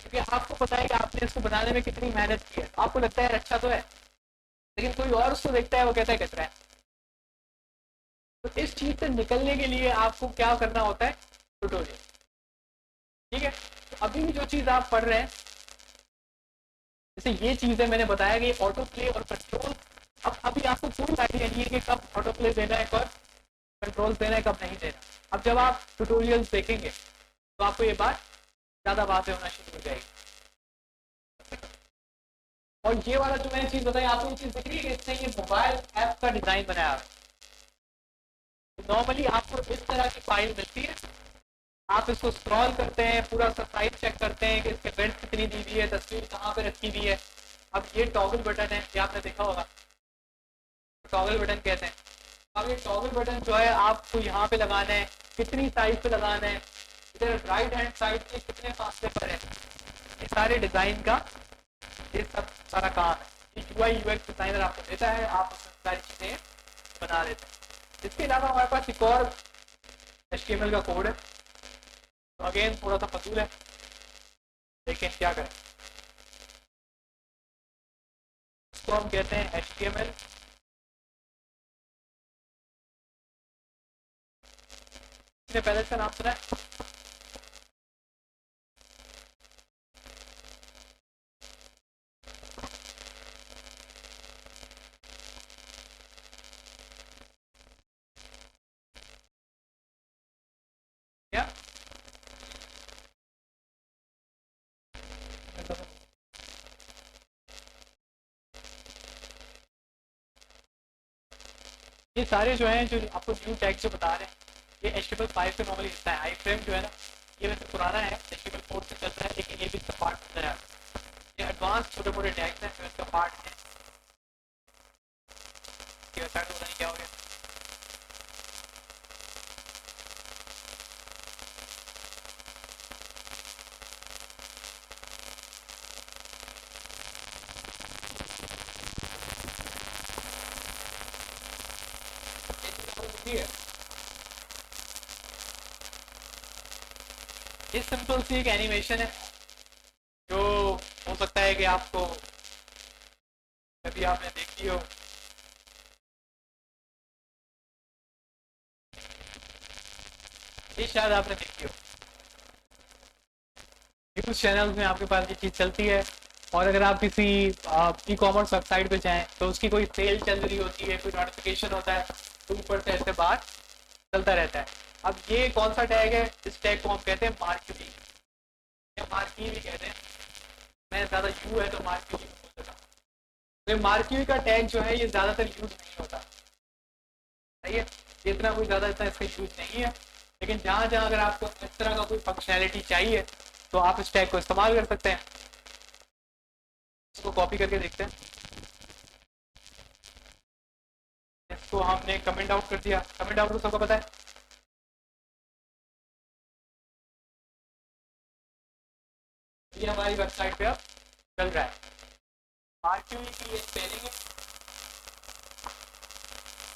क्योंकि आपको पता है कि आपने इसको बनाने में कितनी मेहनत की है। आपको लगता है अच्छा तो है, लेकिन कोई और उसको देखता है वो कहता है कचरा है। तो इस चीज़ से निकलने के लिए आपको क्या करना होता है? ट्यूटोरियल, ठीक है। तो अभी जो चीज़ आप पढ़ रहे हैं, जैसे ये चीज़ें मैंने बताया कि ऑटो प्ले और कंट्रोल, अब अभी आपको कोई आइडिया नहीं है कि कब ऑटो प्ले देना है, कब कंट्रोल देना है, कब नहीं देना। अब जब आप ट्यूटोरियल्स देखेंगे तो आपको ये बात ज़्यादा बातें होना शुरू हो जाएगी। और ये वाला जो मैंने चीज़ बताई आपको, ये चीज़ दिख रही है कि इसने ये मोबाइल ऐप का डिज़ाइन बनाया है। नॉर्मली आपको इस तरह की फाइल मिलती है, आप इसको स्क्रॉल करते हैं, पूरा साइज चेक करते हैं कि इसके विड्थ कितनी दी हुई है, तस्वीर कहाँ पे रखी हुई है। अब ये टॉगल बटन है, ये आपने देखा होगा, टॉगल बटन कहते हैं। अब ये टॉगल बटन जो है आपको यहाँ पे लगाना है, कितनी साइज पे लगाना है, इधर राइट हैंड साइड के कितने फासले पर है, ये सारे डिजाइन का ये सब सारा काम है। ये यूआई यूएक्स डिजाइनर आपको देता है, आप उसमें सारी चीजें बना लेते हैं। इसके अलावा हमारे पास एक और HTML का कोड है, तो अगेन थोड़ा सा फजूल है, लेकिन क्या करें, इसको हम कहते हैं HTML पहले से नाम सुना है? क्या ये सारे जो हैं, जो आपको न्यू टैग जो बता रहे हैं, ये HTML5 से नॉर्मली हिस्सा है। आई फ्रेम जो है ना, ये वैसे पुराना है, HTML4 से चलता है, लेकिन ये भी इसका पार्ट होता है। ये एडवांस छोटे मोटे टैग्स हैं जो इसका पार्ट है। पता नहीं क्या हो गया। ये सिंपल सी एक एनिमेशन है जो हो सकता है कि आपको कभी आपने देखी हो। ये शायद आपने देखी हो, न्यूज चैनल में आपके पास ये चीज़ चलती है। और अगर आप किसी ई कॉमर्स वेबसाइट पे जाएं तो उसकी कोई सेल चल रही होती है, कोई नोटिफिकेशन होता है, तो ऊपर से ऐसे बाहर चलता रहता है। अब ये कौन सा टैग है? इस टैग को हम कहते हैं मार्क्यूरी या मार्की भी कहते हैं। मैं ज़्यादा यू है तो मार्क्यूरी बोल देता हूँ। तो मार्क्यूरी का टैग जो है ये ज़्यादातर यूज नहीं होता, सही है, इतना कोई ज़्यादा इतना इसका यूज नहीं है। लेकिन जहाँ जहाँ अगर आपको इस तरह का कोई फंक्शनैलिटी चाहिए तो आप इस टैग को इस्तेमाल कर सकते हैं। इसको कॉपी करके देखते हैं। इसको हमने कमेंट आउट कर दिया। कमेंट आउट तो सबको पता है, ये हमारी वेबसाइट पे अब चल रहा है। मार्क्यूरी की ये स्पेलिंग है,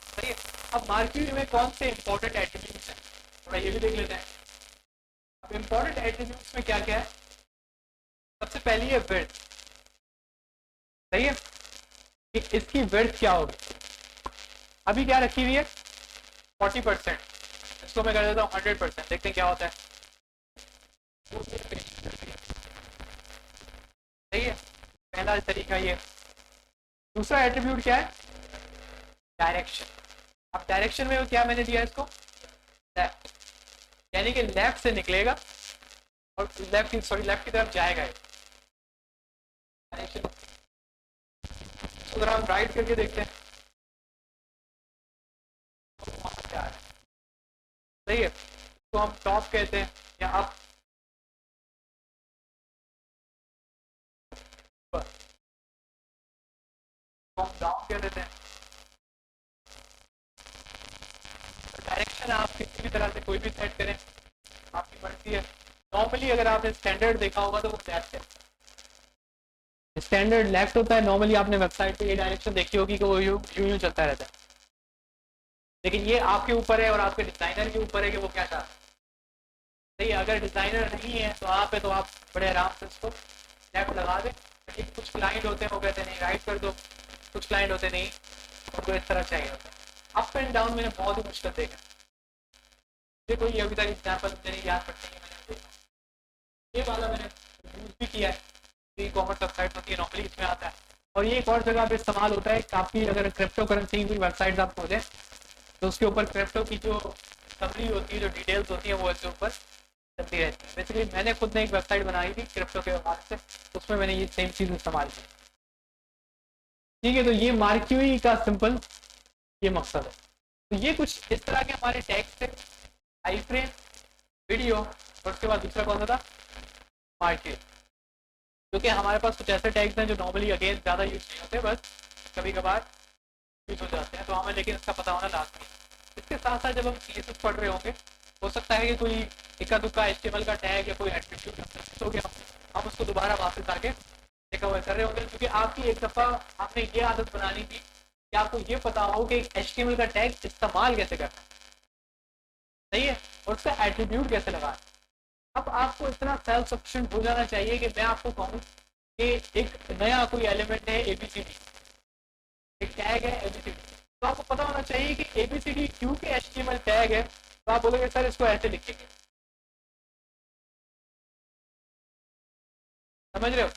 सही है। अब मार्क्यूरी में कौन से इंपॉर्टेंट एट्रीब्यूट्स हैं, थोड़ा ये भी देख लेते हैं। अब इंपॉर्टेंट एट्रीब्यूट्स में क्या क्या है? सबसे पहली है विड्थ, सही है, कि इसकी विड्थ क्या होगी। अभी क्या रखी हुई है? 40%। इसको मैं कर देता हूँ 100%, देखते हैं क्या होता है। सही है, पहला तरीका ये। दूसरा एट्रीब्यूट क्या है? डायरेक्शन। अब डायरेक्शन में क्या मैंने दिया इसको? लेफ्ट, यानी कि लेफ्ट से निकलेगा और लेफ्ट की तरफ जाएगा। डायरेक्शन अगर हम राइट करके देखते हैं सही है, तो हम टॉप कहते हैं या अप, हम डाउन कह देते हैं। डायरेक्शन आप किसी भी तरह से कोई भी सेट करें, आपकी मर्जी है। नॉर्मली अगर आपने स्टैंडर्ड देखा होगा तो वो लेफ्ट है, स्टैंडर्ड लेफ्ट होता है। नॉर्मली आपने वेबसाइट पे ये डायरेक्शन देखी होगी कि वो यूं यूं चलता रहता है। लेकिन ये आपके ऊपर है और आपके डिजाइनर के ऊपर है कि वो क्या चाहता है। सही है, अगर डिजाइनर नहीं है तो आप है तो आप बड़े आराम से उसको लेफ्ट लगा दें। लेकिन कुछ क्लाइंट होते हैं वो कहते हैं नहीं राइट कर दो, कुछ क्लाइंट होते नहीं, उनको इस तरह चाहिए होता है। अप एंड डाउन मैंने बहुत ही मुश्किल देखा, देखो ये अभी तक एग्जाम्पल मुझे याद पड़ती है, मैंने देखा ये वाला मैंने यूज भी किया है। ई कॉमर्स वेबसाइट होती है नॉर्मली इसमें आता है। और ये एक और जगह पे इस्तेमाल होता है, काफ़ी अगर क्रिप्टो करेंसी की वेबसाइट आप खोलें तो उसके ऊपर क्रिप्टो की जो समरी होती है, जो डिटेल्स होती है वो इसके ऊपर चलती रहती है। बेसिकली मैंने खुद ने एक वेबसाइट बनाई थी क्रिप्टो के हवाले से, उसमें मैंने ये सेम चीज़ इस्तेमाल की। ठीक है, तो ये मार्क्यूरी का सिंपल ये मकसद है। तो ये कुछ इस तरह के हमारे टैग्स थे आई फ्रेम, वीडियो, और उसके बाद दूसरा कौन सा था, मार्केट। क्योंकि हमारे पास कुछ ऐसे टैग्स हैं जो नॉर्मली अगेन ज़्यादा यूज नहीं होते, बस कभी कभार यूज हो जाते हैं, तो हमें लेकिन इसका पता होना लाजमी। इसके साथ साथ जब हम CSS पढ़ रहे होंगे, हो सकता है कि कोई इक्का दुक्का HTML का टैग या कोई एट्रीब्यूट हो गया, हम उसको दोबारा वापस आके रिकवर कर रहे होंगे, क्योंकि आपकी एक दफ़ा आपने ये आदत बनानी थी कि आपको ये पता हो कि HTML का टैग इस्तेमाल कैसे करना है, सही है, और उसका एट्रीब्यूट कैसे लगाना। अब आपको इतना सेल्फ सफिशिएंट हो जाना चाहिए कि मैं आपको कहूँ कि एक नया कोई एलिमेंट है ABCD, एक टैग है ABCD, तो आपको पता होना चाहिए कि ABCD क्योंकि HTML टैग है, तो आप बोलोगे सर इसको ऐसे लिखेंगे, समझ रहे हो।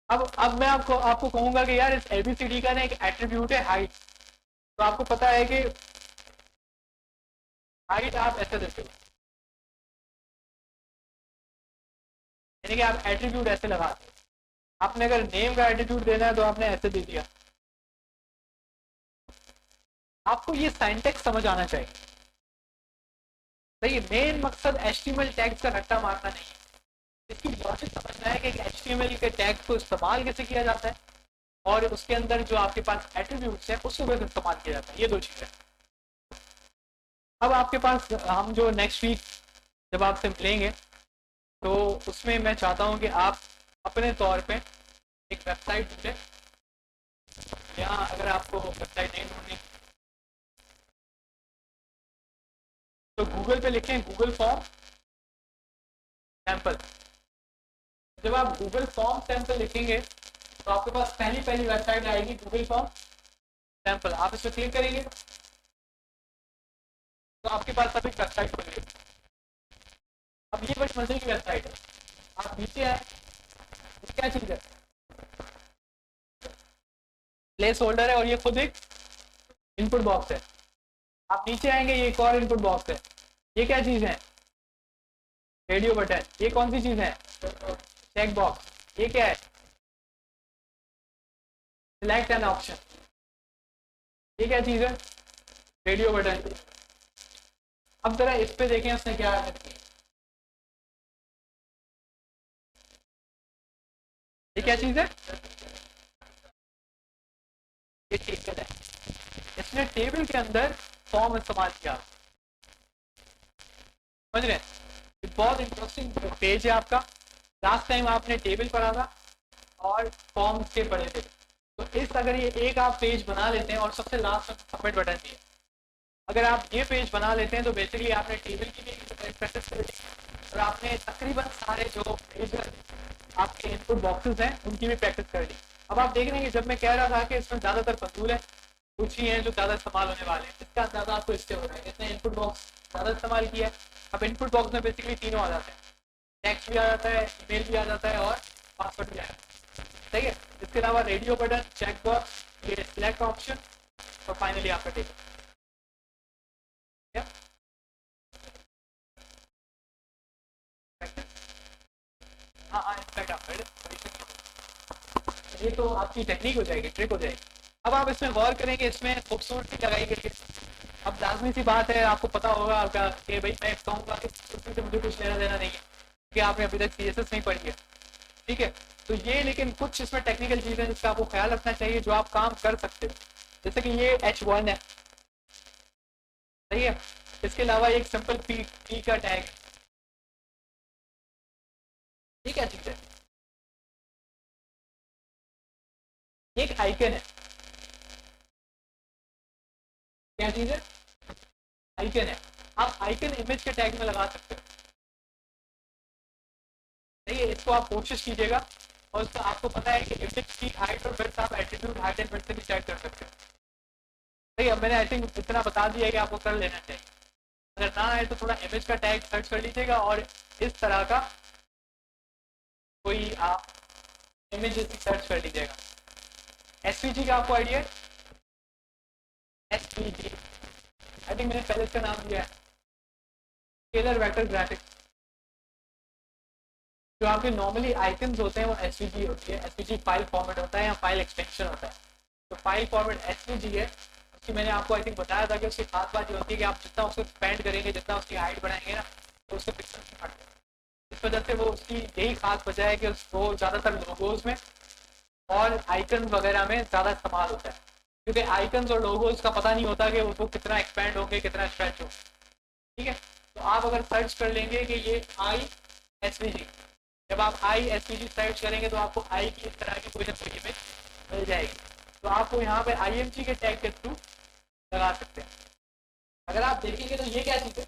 अब मैं आपको आपको कहूंगा कि यार इस ABCD का ना एक एट्रीब्यूट है हाइट, तो आपको पता है कि हाइट आप ऐसे देते हो, यानी कि आप एट्रीब्यूट ऐसे लगाते हो। आपने अगर नेम का एट्रीब्यूट देना है तो आपने ऐसे दे दिया। आपको ये सिंटैक्स समझ आना चाहिए, सही। मेन मकसद HTML टैग्स का रट्टा मारना नहीं है, इसकी लॉजिक समझना है कि HTML के टैग को इस्तेमाल कैसे किया जाता है, और उसके अंदर जो आपके पास एट्रीब्यूट्स है उसको कैसे इस्तेमाल किया जाता है, ये दो चीज़ें। अब आपके पास हम जो नेक्स्ट वीक जब आपसे मिलेंगे, तो उसमें मैं चाहता हूँ कि आप अपने तौर पे एक वेबसाइट ढूंढें, या अगर आपको वेबसाइट नहीं ढूंढनी तो गूगल पे लिखें गूगल फॉर्म सैंपल। जब आप गूगल फॉर्म सैंपल लिखेंगे तो आपके पास पहली पहली वेबसाइट आएगी गूगल फॉर्म सैंपल। आप इस पर क्लिक करेंगे तो आपके पास अभी वेबसाइट खुलेगी। अब ये बस मजे की वेबसाइट है, आप नीचे आए, क्या चीज़ है, प्लेस होल्डर है, और ये खुद एक इनपुट बॉक्स है। आप नीचे आएंगे, ये एक और इनपुट बॉक्स है, ये क्या चीज़ है, रेडियो बटन। ये कौन सी चीज़ है, चेक बॉक्स। ये क्या है, सिलेक्ट एन ऑप्शन। ये क्या चीज़ है, रेडियो बटन। अब जरा इस पे देखें उसने क्या है, ये क्या चीज़ है, ये टेबल है। इसने टेबल के अंदर फॉर्म इस्तेमाल किया, समझ रहे हैं। ये बहुत इंटरेस्टिंग पेज है आपका। लास्ट टाइम आपने टेबल पढ़ा था और फॉर्म के पढ़े थे, तो इस अगर ये एक आप पेज बना लेते हैं और सबसे लास्ट में सबमिट बटन दिए, अगर आप ये पेज बना लेते हैं तो बेसिकली आपने टेबल की भी प्रैक्टिस कर ली, और आपने तकरीबन सारे जो पेज आपके इनपुट बॉक्सेस हैं उनकी भी प्रैक्टिस कर ली। अब आप देख रहे हैं कि जब मैं कह रहा था कि इसमें ज़्यादातर फजूल है, कुछ ही हैं जो ज़्यादा इस्तेमाल होने वाले हैं, इसका अंदाजा आपको इससे हो रहा है। इसने इनपुट बॉक्स ज़्यादा इस्तेमाल किया है। अब इनपुट बॉक्स में बेसिकली तीनों आ जाते हैं, टेक्स्ट भी आ जाता है, ईमेल भी आ जाता है, और पासवर्ड भी आ जाता है, ठीक है। इसके अलावा रेडियो बटन, चेक बॉक्स, ये सिलेक्ट ऑप्शन, और फाइनली आपका टेबल। हाँ हाँ, इनफैक्ट आप ये तो आपकी टेक्निक हो जाएगी, ट्रिक हो जाएगी। अब आप इसमें गौर करेंगे, इसमें खूबसूरती लगाई गई है। अब लाजमी सी बात है, आपको पता होगा आपका कि भाई मैं कहूँगा कि खूबसूरती से मुझे कुछ लेना देना नहीं है, कि आपने अभी तक CSS नहीं पढ़ी है, ठीक है। तो ये लेकिन कुछ इसमें टेक्निकल चीज़ें जिसका आपको ख्याल रखना चाहिए, जो आप काम कर सकते हो, जैसे कि ये H1 है, सही है। इसके अलावा एक सिंपल पी का टैग, ये क्या चीज़ है, एक आइकन है, क्या चीज़ है, आइकन है। आप आइकन इमेज के टैग में लगा सकते हो, सही है। इसको आप कोशिश कीजिएगा, और उसका आपको पता है कि इमेज की हाइट और विड्थ आप एट्रीब्यूट हाइट एंड विड्थ से भी सेट कर सकते हो, सही है। मैंने आई थिंक इतना बता दिया है कि आपको कर लेना चाहिए। अगर ना आए तो थोड़ा इमेज का टैग सर्च कर लीजिएगा, और इस तरह का कोई आप इमेज सर्च कर लीजिएगा। SVG का आपको आइडिया है, SVG आई थिंक मैंने पहले इसका नाम दिया है, स्केलर वेक्टर ग्राफिक्स। जो आपके नॉर्मली आइकन्स होते हैं वो SVG होती है। SVG फाइल फॉर्मेट होता है या फाइल एक्सटेंशन होता है, तो फाइल फॉर्मेट SVG है, उसकी मैंने आपको आई थिंक बताया था कि उसकी खास बात ये होती है कि आप जितना उसको एक्सपेंड करेंगे, जितना उसकी हाइट बढ़ाएंगे ना, तो उसके पिक्सल फटते हैं। इस वजह से वो उसकी यही खास वजह है कि उसको ज़्यादातर लोगोज में और आइकन वगैरह में ज़्यादा इस्तेमाल होता है, क्योंकि आइकन्स और लोगोज का पता नहीं होता कि वो कितना एक्सपेंड होंगे, कितना स्ट्रेच होंगे। ठीक है, तो आप अगर सर्च कर लेंगे कि ये ISVG, जब आप ISVG सर्च करेंगे तो आपको आई की इस तरह की कोई ना कोई इमेज मिल जाएगी। तो आपको यहाँ पे IMG के टैग के थ्रू लगा सकते हैं। अगर आप देखेंगे तो ये क्या चीज़ है,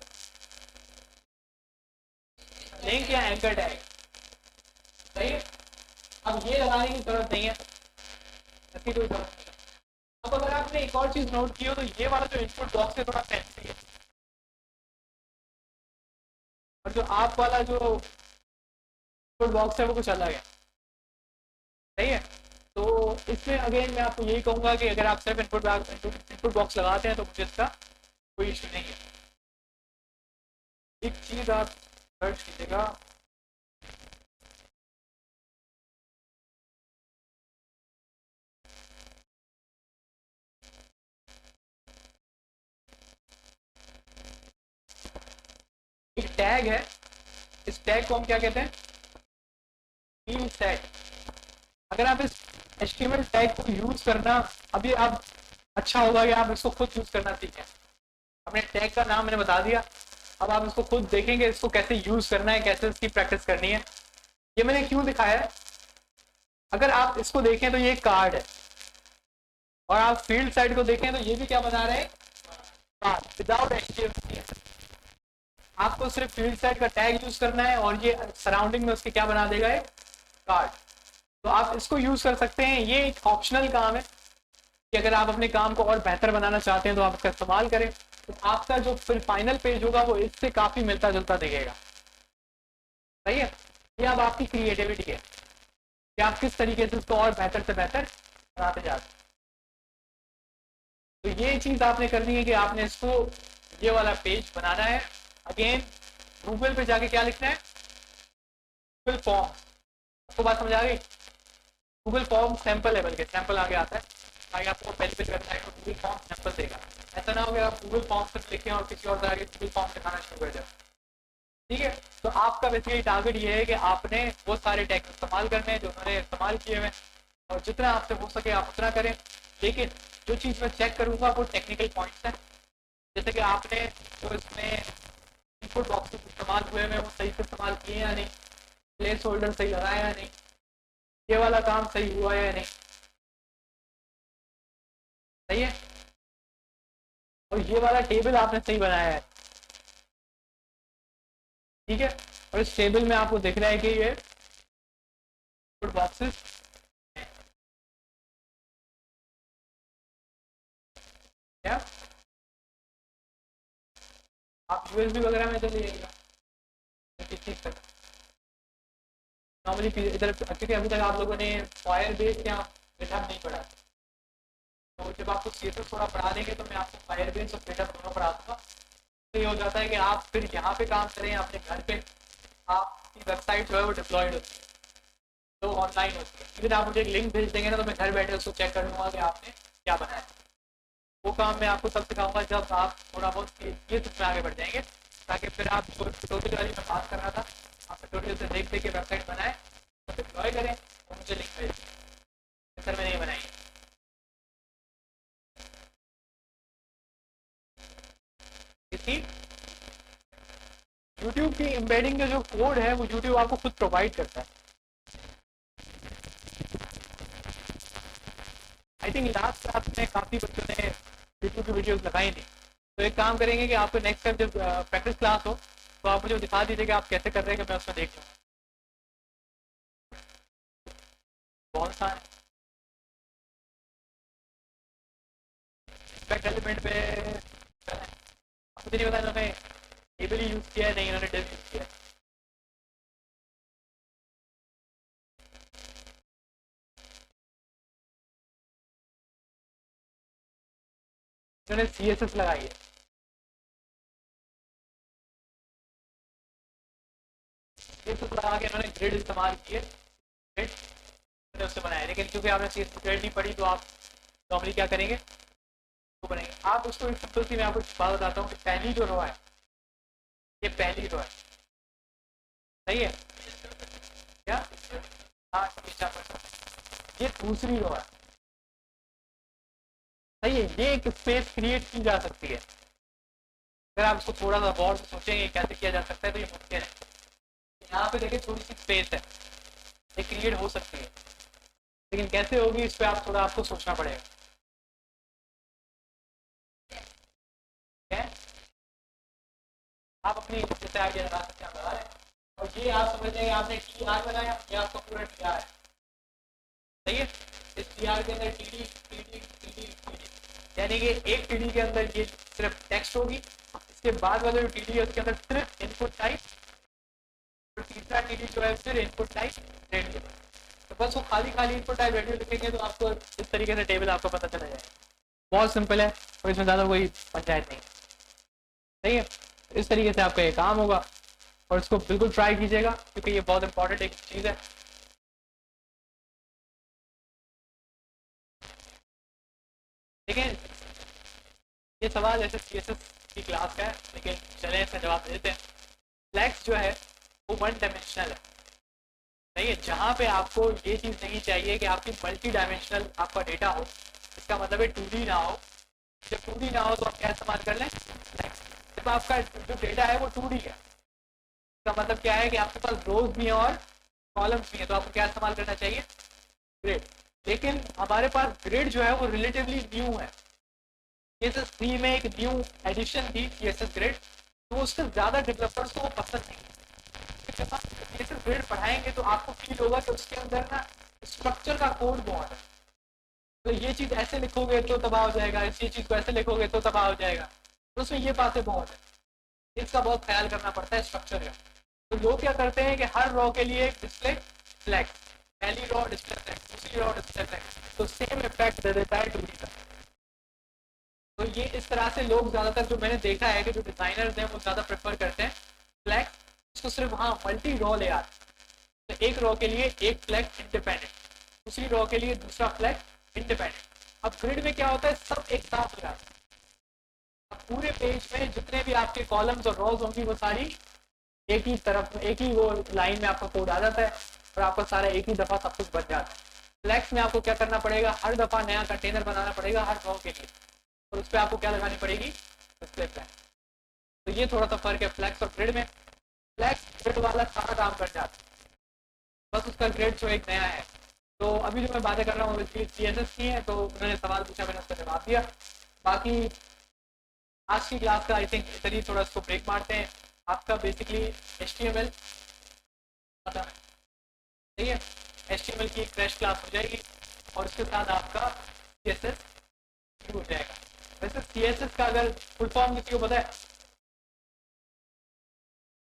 लिंक या एंकर टैग, सही है। अब ये लगाने की जरूरत नहीं है, ऐसी कोई जरूरत नहीं है। अब अगर आपने एक और चीज नोट की हो तो ये वाला जो इनपुट बॉक्स है थोड़ा फैंसी है, और जो आप वाला जो इनपुट बॉक्स है वो कुछ अलग है, सही है। तो इसमें अगेन मैं आपको यही कहूंगा कि अगर आप सिर्फ इनपुट बॉक्स लगाते हैं तो मुझे इसका कोई इशू नहीं है। एक चीज आप सर्च कीजिएगा, एक टैग है, इस टैग को हम क्या कहते हैं, फील्ड टैग। अगर आप इस HTML टैग को यूज करना, अभी आप अच्छा होगा कि आप इसको खुद यूज करना सीखें। अपने टैग का नाम मैंने बता दिया, अब आप इसको खुद देखेंगे इसको कैसे यूज करना है, कैसे इसकी प्रैक्टिस करनी है। ये मैंने क्यों दिखाया है, अगर आप इसको देखें तो ये कार्ड है, और आप फील्ड साइड को देखें तो ये भी क्या बना रहे हैं, कार्ड विदाउट HTML। आपको सिर्फ फील्ड साइड का टैग यूज करना है और ये सराउंडिंग में उसके क्या बना देगा, एक कार्ड। तो आप इसको यूज कर सकते हैं, ये एक ऑप्शनल काम है कि अगर आप अपने काम को और बेहतर बनाना चाहते हैं तो आप इसका इस्तेमाल करें, तो आपका जो फिर फाइनल पेज होगा वो इससे काफी मिलता जुलता दिखेगा, सही है। ये अब आपकी क्रिएटिविटी है कि आप किस तरीके से उसको और बेहतर से बेहतर बनाते जाते हैं। तो ये चीज आपने करनी है कि आपने इसको ये वाला पेज बनाना है। अगेन गूगल पे जाके क्या लिखना है, गूगल फॉर्म। आपको बात समझ आ गई, गूगल फॉर्म सैंपल है, बल्कि सैंपल आगे आता है, आगे आपको पहले पे करना है तो गूगल फॉर्म सैंपल देगा। ऐसा ना हो कि आप गूगल फॉर्म पर लिखें और किसी और तरह के गूगल फॉर्म दिखाना शुरू कर जाए। ठीक है, तो आपका बेसिकली टारगेट ये है कि आपने वो सारे टैग इस्तेमाल करने हैं जो उन्होंने इस्तेमाल किए हुए, और जितना आपसे हो सके आप उतना करें। लेकिन जो चीज़ मैं चेक करूँगा वो टेक्निकल पॉइंट्स हैं, जैसे कि आपने जो इसमें इनपुट बॉक्सेस इस्तेमाल हुए हैं वो सही से इस्तेमाल किए या नहीं, प्लेस होल्डर सही लगाया या नहीं, ये वाला काम सही हुआ या नहीं, सही है। और ये वाला टेबल आपने सही बनाया है, ठीक है। और इस टेबल में आपको दिख रहा है कि ये इनपुट बॉक्सेस क्या, आप USB वगैरह में चले जाइएगा नॉर्मली इधर, क्योंकि अभी तक आप लोगों ने फायर बेस या गिटहब नहीं पढ़ा, तो जब आपको CSS थोड़ा पढ़ा देंगे तो मैं आपको फायर बेस और गिटहब दोनों पढ़ा दूंगा। तो ये हो जाता है कि आप फिर यहाँ पे काम करें अपने घर पे, आपकी वेबसाइट जो है वो डिप्लॉयड होती है, तो ऑनलाइन होती है। फिर आप मुझे एक लिंक भेज देंगे ना तो मैं घर बैठे उसको चेक कर लूँगा कि आपने क्या बनाया। वो काम मैं आपको तब सिखाऊंगा जब आप थोड़ा बहुत ये में आगे बढ़ जाएंगे, ताकि फिर आप जो ट्यूटोरियल वाली मैं बात कर रहा था, आप ट्यूटोरियल से देख के वेबसाइट बनाए, तो डिप्लॉय करें और मुझे लिंक भेज दें, सर मैंने ये बनाई है। इसी यूट्यूब की एम्बेडिंग का जो कोड है वो यूट्यूब आपको खुद प्रोवाइड करता है। आई थिंक लास्ट क्लास में काफ़ी बच्चों ने यूट्यूब की वीडियोस लगाई थी, तो एक काम करेंगे कि आपको नेक्स्ट टाइम जब प्रैक्टिस क्लास हो तो आप मुझे दिखा दीजिए कि आप कैसे कर रहे हैं, कि मैं उसमें देख लूँगा। बहुत सा इम्पैक्ट एलिमेंट पे मुझे नहीं पता इन्होंने टेबल यूज़ किया है, नहीं इन्होंने डिव यूज़ किया है। इन्होंने CSS लगाई है, CSS लगा के इन्होंने ग्रिड इस्तेमाल किए, ग्रिड उससे बनाया। लेकिन क्योंकि आपने CSS ग्रिड नहीं पढ़ी तो आप नॉर्मली क्या करेंगे, वो बनेंगे। आप उसको एक सिंपल सी मैं आपको बात बताता हूँ कि पहली जो रो है, ये पहली रो है, सही है क्या? हाँ ये दूसरी रो है, सही है। ये एक स्पेस क्रिएट की जा सकती है। अगर आप इसको थोड़ा सा गौर से सोचेंगे कैसे किया जा सकता है तो ये मुमकिन है। यहाँ पे देखिए थोड़ी सी स्पेस है, ये क्रिएट हो सकती है, लेकिन कैसे होगी इस पर आप थोड़ा आपको सोचना पड़ेगा। क्या आप अपनी जैसे आइडिया लगा सकते हैं, लगा रहे हैं। और ये आप समझ लेंगे आपने टी आर बनाया, ये आपका पूरा टी आर है, सही है। इस टी आर के अंदर T D T D T D T D, यानी कि एक टी डी के अंदर ये सिर्फ टेक्स्ट होगी, इसके बाद वाला जो टी डी है उसके अंदर सिर्फ इनपुट टाइप, तो तीसरा टी डी जो है फिर इनपुट टाइप रेडियो। तो बस वो खाली खाली इनपुट टाइप रेडियो लिखेंगे तो आपको इस तरीके से टेबल आपको पता चला जाएगा। बहुत सिंपल है और इसमें ज़्यादा कोई पंचायत नहीं, सही है। इस तरीके से आपका ये काम होगा और इसको बिल्कुल ट्राई कीजिएगा क्योंकि ये बहुत इंपॉर्टेंट एक चीज़ है। लेकिन ये सवाल ऐसे CSS की क्लास का है, लेकिन चलें इसका जवाब दे देते हैं। फ्लैक्स जो है वो वन डायमेंशनल है, सही है। जहाँ पे आपको ये चीज़ नहीं चाहिए कि आपकी मल्टी डायमेंशनल आपका डेटा हो, इसका मतलब है 2D ना हो। जब 2D ना हो तो आप क्या इस्तेमाल कर लें, जब आपका जो डेटा है वो 2D है, इसका मतलब क्या है कि आपके पास रोज भी हैं और कॉलम्स भी हैं, तो आपको क्या इस्तेमाल करना चाहिए, ग्रिड। लेकिन हमारे पास ग्रिड जो है वो रिलेटिवली न्यू है। CSS3 में एक न्यू एडिशन थी CSS ग्रिड, तो उससे ज़्यादा डेवलपर्स को वो पसंद नहीं है। जब आप CSS ग्रिड पढ़ाएंगे तो आपको फील होगा कि उसके अंदर ना स्ट्रक्चर का कोड बहुत है, तो ये चीज़ ऐसे लिखोगे तो तबाह हो जाएगा, इस चीज़ को ऐसे लिखोगे तो तबाह हो जाएगा, तो उसमें ये बातें बहुत है, इसका बहुत ख्याल करना पड़ता है स्ट्रक्चर का। तो लोग क्या करते हैं कि हर रो के लिए डिस्प्ले फ्लैग, पहली रो डिस्प्ले फ्लैग, दूसरी रो डिस्प्ले फ्लैग, तो सेम इफेक्ट दे देता है 2D का। तो ये इस तरह से लोग ज़्यादातर जो मैंने देखा है कि जो डिज़ाइनर्स हैं वो ज़्यादा प्रेफर करते हैं फ्लैग, इसको सिर्फ हाँ मल्टी रो ले आते, तो एक रो के लिए एक फ्लैग इंडिपेंडेंट, दूसरी रो के लिए दूसरा फ्लैग इंडिपेंडेंट। अब ग्रिड में क्या होता है, सब एक साथ हो जाता है। अब पूरे पेज में जितने भी आपके कॉलम्स और रोज होंगी वो सारी एक ही तरफ, एक ही वो लाइन में आपका कोड आ जाता है और आपका सारा एक ही दफ़ा सब कुछ बन जाता है। फ्लैक्स में आपको क्या करना पड़ेगा, हर दफ़ा नया कंटेनर बनाना पड़ेगा हर रो के लिए, और उस पर आपको क्या लगानी पड़ेगी, डिस्प्ले फ्लैग। तो ये थोड़ा सा फर्क है फ्लैक्स और ग्रिड में। फ्लैक्स ग्रिड वाला सारा काम कर जाता है, बस उसका ग्रिड जो एक नया है। तो अभी जो मैं बातें कर रहा हूँ CSS की है, तो उन्होंने सवाल पूछा, मैंने उसका जवाब दिया। बाकी आज की क्लास का आई थिंक इधर ही थोड़ा इसको ब्रेक मारते हैं। आपका बेसिकली HTML पता है, ठीक है, HTML की एक क्रैश क्लास हो जाएगी और उसके साथ आपका CSS शुरू हो जाएगा। वैसे CSS का अगर फुल फॉर्म किसी को पता है,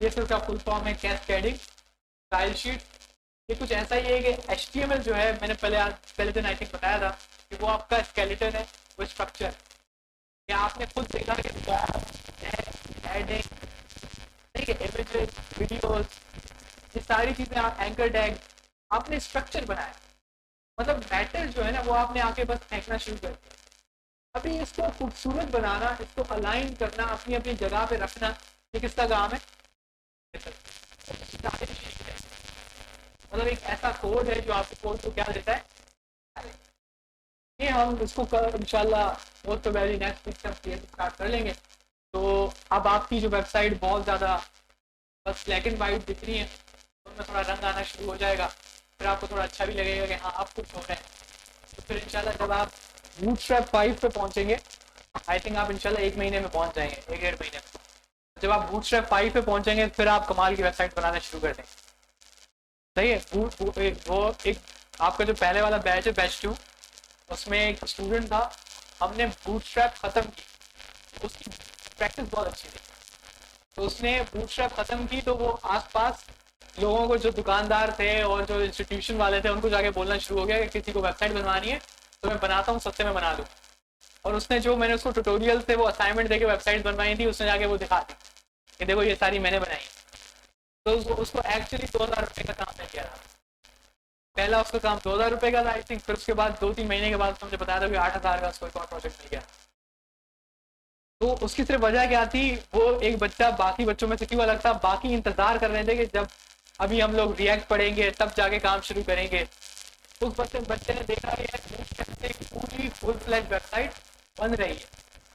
CSS का फुल फॉर्म है कैस्केडिंग स्टाइल शीट। ये कुछ ऐसा ही है कि HTML जो है, मैंने पहले दिन आई थिंक बताया था कि वो आपका स्केलेटन है, वो स्ट्रक्चर। या आपने खुद देखा कि हेडिंग, ठीक है, इमेजेस, वीडियोस, ये सारी चीज़ें, आप एंकर टैग, आपने स्ट्रक्चर बनाया, मतलब मैटर जो है ना वो आपने आके बस फेंकना शुरू कर दिया। अभी इसको खूबसूरत बनाना, इसको अलाइन करना, अपनी अपनी जगह पे रखना, ये किसका काम है, मतलब एक ऐसा कोड है जो आपको कोड को क्या देता है। ये हम इसको इंशाल्लाह बहुत तो वेरी नेक्स्ट वीक से स्टार्ट कर लेंगे। तो अब आपकी जो वेबसाइट बहुत ज़्यादा बस ब्लैक एंड वाइट दिख रही है, तो उनमें थोड़ा रंग आना शुरू हो जाएगा, फिर आपको थोड़ा अच्छा भी लगेगा कि हाँ आप कुछ हो रहे हैं। तो फिर इंशाल्लाह जब आप बूटस्ट्रैप 5 पे पहुँचेंगे, आई थिंक आप इंशाल्लाह 1 महीने में पहुँच जाएंगे, 1 डेढ़ महीने में। जब आप बूटस्ट्रैप 5 पे पहुँचेंगे फिर आप कमाल की वेबसाइट बनाना शुरू कर देंगे, सही है। वो एक आपका जो पहले वाला बैच है, बैच 2, उसमें एक स्टूडेंट था, हमने बूटस्ट्रैप ख़त्म की, उसकी प्रैक्टिस बहुत अच्छी थी, तो उसने बूटस्ट्रैप ख़त्म की, तो वो आसपास लोगों को, जो दुकानदार थे और जो इंस्टीट्यूशन वाले थे, उनको जाके बोलना शुरू हो गया कि किसी को वेबसाइट बनवानी है तो मैं बनाता हूँ, सस्ते में बना दूँ। और उसने जो, मैंने उसको ट्यूटोरियल से वो असाइनमेंट देके वेबसाइट बनवाई थी, उसने जाके वो दिखा दी कि देखो ये सारी मैंने बनाई। तो उसको एक्चुअली 2000 रुपये का काम नहीं किया था, पहला उसका काम 2000 रुपये का था आई थिंक, फिर उसके बाद 2-3 महीने के बाद उसने मुझे बताया था कि 8000 का उसको एक और प्रोजेक्ट मिल गया। तो उसकी सिर्फ वजह क्या थी, वो एक बच्चा बाकी बच्चों में से क्यों अलग था, बाकी इंतजार कर रहे थे कि जब अभी हम लोग रिएक्ट पढ़ेंगे तब जाके काम शुरू करेंगे। उस बच्चे ने देखा कि यार एक पूरी फुल फ्लैश वेबसाइट बन रही है,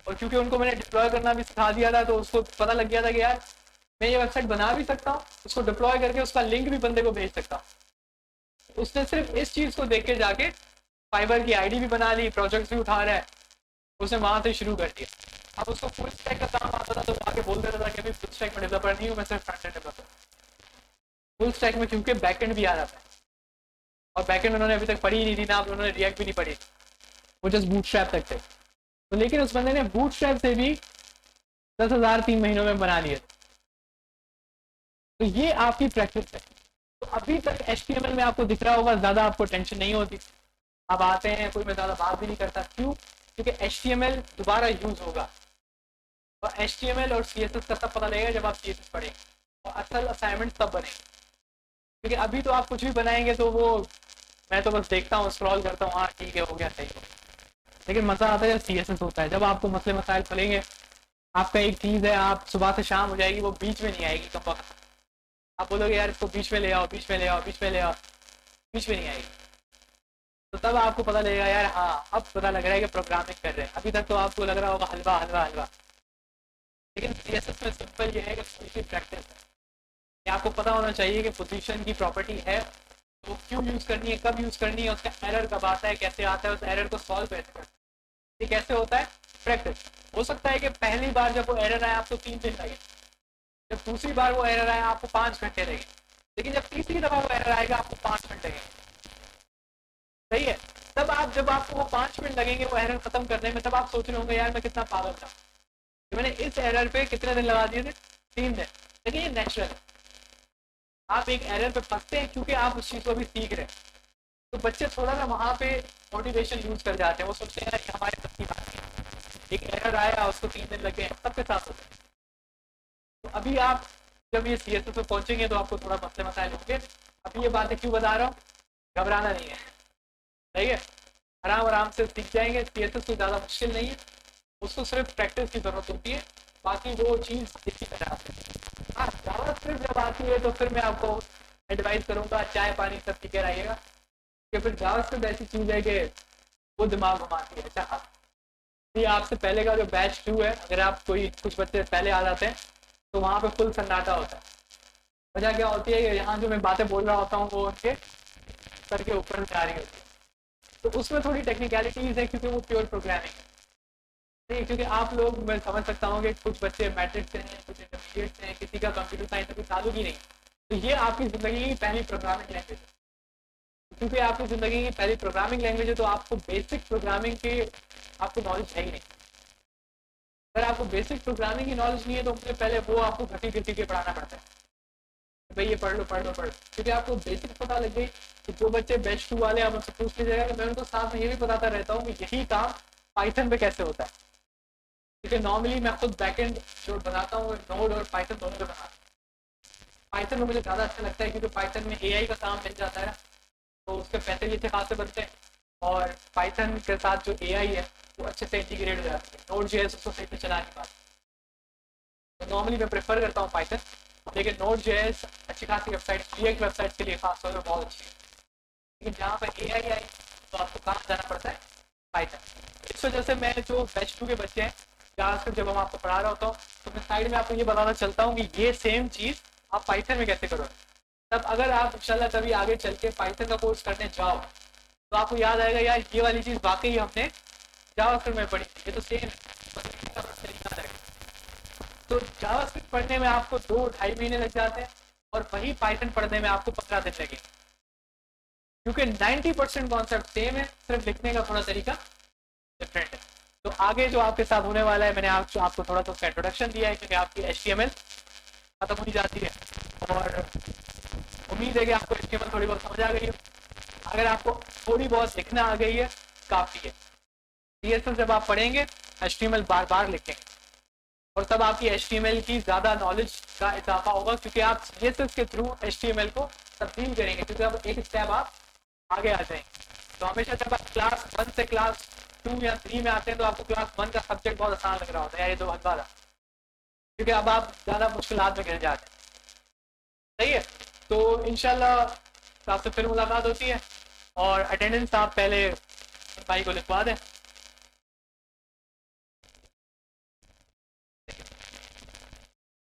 और क्योंकि उनको मैंने डिप्लॉय करना भी सिखा दिया था तो उसको पता लग गया था कि यार मैं ये वेबसाइट बना भी सकता हूँ, उसको डिप्लॉय करके उसका लिंक भी बंदे को भेज सकता हूँ। उसने सिर्फ इस चीज़ को देख के जाके फाइबर की आईडी भी बना ली, प्रोजेक्ट भी उठा रहा है, उसने वहां से शुरू कर दिया। अब उसको फुल स्टैक का काम आता था तो आगे बोल देता था कि अभी फुल स्टैक में डेवलपर नहीं हूँ, मैं सिर्फ front end developer. Full stack में क्योंकि बैकएंड भी आ रहा था, और बैकएंड उन्होंने अभी तक पढ़ी ही नहीं थी ना, उन्होंने रिएक्ट भी नहीं पढ़ी, वो जस्ट बूटस्ट्रैप तक थे। तो लेकिन उस बंदे ने बूटस्ट्रैप से भी 10,000 3 महीनों में बना लिए। तो ये आपकी प्रैक्टिस है। तो अभी तक HTML में आपको दिख रहा होगा, ज्यादा आपको टेंशन नहीं होती। अब आते हैं, कोई मैं ज्यादा बात भी नहीं करता, क्यों? क्योंकि HTML दोबारा यूज होगा, और HTML और CSS का तब पता लगेगा जब आप CSS पढ़ेंगे, और असल असाइनमेंट तब बनेगा। क्योंकि अभी तो आप कुछ भी बनाएंगे तो वो मैं तो बस देखता हूँ, स्क्रॉल करता हूँ, हाँ ठीक है, हो गया, सही हो गया। लेकिन मजा आता है जब CSS होता है, जब आपको मसले मसाइल खुलेंगे। आपका एक चीज़ है, आप सुबह से शाम हो जाएगी, वो बीच में नहीं आएगी कब वक्त। आप बोलोगे यार इसको बीच में ले आओ, बीच में ले आओ, बीच में ले आओ, बीच में नहीं आएगी। तो तब आपको पता लगेगा यार हाँ अब पता लग रहा है कि प्रोग्रामिंग कर रहे हैं। अभी तक तो आपको लग रहा होगा हलवा हलवा हलवा, लेकिन CSS में सिंपल ये है कि थोड़ी सी प्रैक्टिस है। ये आपको पता होना चाहिए कि पोजीशन की प्रॉपर्टी है तो क्यों यूज करनी है, कब यूज करनी है, उसका एरर कब आता है, कैसे आता है, उस एरर को सॉल्व कैसे करते हैं। ये कैसे होता है? प्रैक्टिस। हो सकता है कि पहली बार जब वो एरर आया आपको 3 दिन लगे, जब दूसरी बार वो एरर आया आपको 5 घंटे लगे, लेकिन जब तीसरी दफा वो एरर आएगा आपको 5 मिनट लगेंगे। सही है? तब आप जब आपको वो 5 मिनट लगेंगे वो एरर खत्म करने में, तब आप सोच रहे होंगे यार मैं कितना पागल था, मैंने इस एरर पे कितने दिन लगा दिए थे, 3 दिन। लेकिन ये नेचुरल है, आप एक एरर पे फंसते हैं क्योंकि आप उस चीज़ को अभी सीख रहे हैं। तो बच्चे थोड़ा सा वहाँ पे मोटिवेशन यूज कर जाते हैं, वो सोचते हैं कि हमारे बस की बात नहीं, एक एरर आया उसको 3 दिन लगे, सबके साथ होता है। तो अभी आप जब ये CSS पे पहुंचेंगे तो आपको थोड़ा मसले मसाइल होंगे। अभी ये बातें क्यों बता रहा हूँ, घबराना नहीं है, सही है? आराम आराम से सीख जाएंगे। CSS तो ज़्यादा मुश्किल नहीं है, उसको सिर्फ प्रैक्टिस की जरूरत होती है, बाकी वो चीज़ इसी तरह से। हाँ, जावास्क्रिप्ट जब आती है तो फिर मैं आपको एडवाइस करूंगा चाय पानी सब पी कर आइएगा, कि फिर जावास्क्रिप्ट ऐसी चीज़ है कि वो दिमाग घुमाती है। अच्छा, ये आपसे पहले का जो बैच 2 है, अगर आप कोई कुछ बच्चे पहले आ जाते हैं तो वहाँ पे फुल सन्नाटा होता है। वजह क्या होती है कि यहाँ जो मैं बातें बोल रहा होता हूँ वो उनके सर के ऊपर जा रही होती है, तो उसमें थोड़ी टेक्निकलिटीज़ है क्योंकि वो प्योर प्रोग्रामिंग है। नहीं, क्योंकि आप लोग, मैं समझ सकता हूँ कि कुछ बच्चे मैट्रिक से हैं, कुछ इंटरमीडिएट से हैं, किसी का कंप्यूटर साइंस अभी चालू ही नहीं, तो ये आपकी ज़िंदगी की पहली प्रोग्रामिंग लैंग्वेज है। क्योंकि आपकी ज़िंदगी की पहली प्रोग्रामिंग लैंग्वेज है तो आपको बेसिक प्रोग्रामिंग के आपको नॉलेज है ही नहीं। अगर आपको बेसिक प्रोग्रामिंग की नॉलेज नहीं है तो उससे पहले वो आपको घटी घटी के पढ़ाना पड़ता है, भाई ये पढ़ लो पढ़ लो पढ़ लो, क्योंकि आपको बेसिक पता लग गई। तो जो बच्चे बैच 2 वाले आप उनसे पूछ लीजिएगा, तो मैं उनको साथ में ये भी बताता रहता हूँ कि यही काम पाइथन पे कैसे होता है। क्योंकि नॉर्मली मैं खुद बैकएंड जो बनाता हूँ नोड और पाइथन दोनों पे बनाता हूँ। पाइथन में मुझे ज़्यादा अच्छा लगता है क्योंकि पाइथन में AI का काम मिल जाता है, तो उसके पैसे भी अच्छे खासे बनते हैं, और पाइथन के साथ जो AI है वो अच्छे से इंटीग्रेट हो जाती है। Node.js उसको सही से चला नहीं पाता, तो नॉर्मली मैं प्रेफर करता हूँ पाइथन, लेकिन Node.js अच्छी खासी वेबसाइट, React वेबसाइट के लिए खासतौर पर बहुत अच्छी है। लेकिन जहाँ पर AI आई तो आपको कहाँ जाना पड़ता है, पाइथन। इस वजह से मैं जो बैच 2 के बच्चे हैं, जावास्क्रिप्ट जब हम आपको पढ़ा रहा होता हूँ तो मैं साइड में आपको ये बताना चलता हूँ कि ये सेम चीज़ आप पाइथन में कैसे करोगे। तब अगर आप इंशाल्लाह कभी आगे चल के पाइथन का कोर्स करने जाओ तो आपको याद आएगा यार ये वाली चीज़ वाकई हमने जावास्क्रिप्ट में पढ़ी, ये तो सेम है। तो जावास्क्रिप्ट पढ़ने में आपको 2-2.5 महीने लग जाते हैं, और वही पाइथन पढ़ने में आपको 15 दिन लगेंगे, क्योंकि 90% कॉन्सेप्ट सेम है, सिर्फ लिखने का थोड़ा तरीका डिफरेंट है। तो आगे जो आपके साथ होने वाला है, मैंने आपको थोड़ा सा उसका इंट्रोडक्शन दिया है क्योंकि आपकी HTML खत्म हो जाती है, और उम्मीद है कि आपको HTML थोड़ी बहुत समझ आ गई है। अगर आपको थोड़ी बहुत लिखना आ गई है काफ़ी है। CSS जब आप पढ़ेंगे HTML बार बार लिखेंगे, और तब आपकी HTML की ज़्यादा नॉलेज का इजाफा होगा, क्योंकि आप CSS के थ्रू HTML को तब्दील करेंगे, क्योंकि अब एक स्टेप आप आगे आ जाएंगे। तो हमेशा जब आप क्लास 1 से क्लास 2 या 3 में आते हैं तो आपको क्लास 1 का सब्जेक्ट बहुत आसान लग रहा होता है यार, ये तो बहुत बात, क्योंकि अब आप ज़्यादा मुश्किलात में गिर जाते हैं। सही है, तो इंशाल्लाह आपसे फिर मुलाकात होती है, और अटेंडेंस आप पहले भाई को लिखवा दें।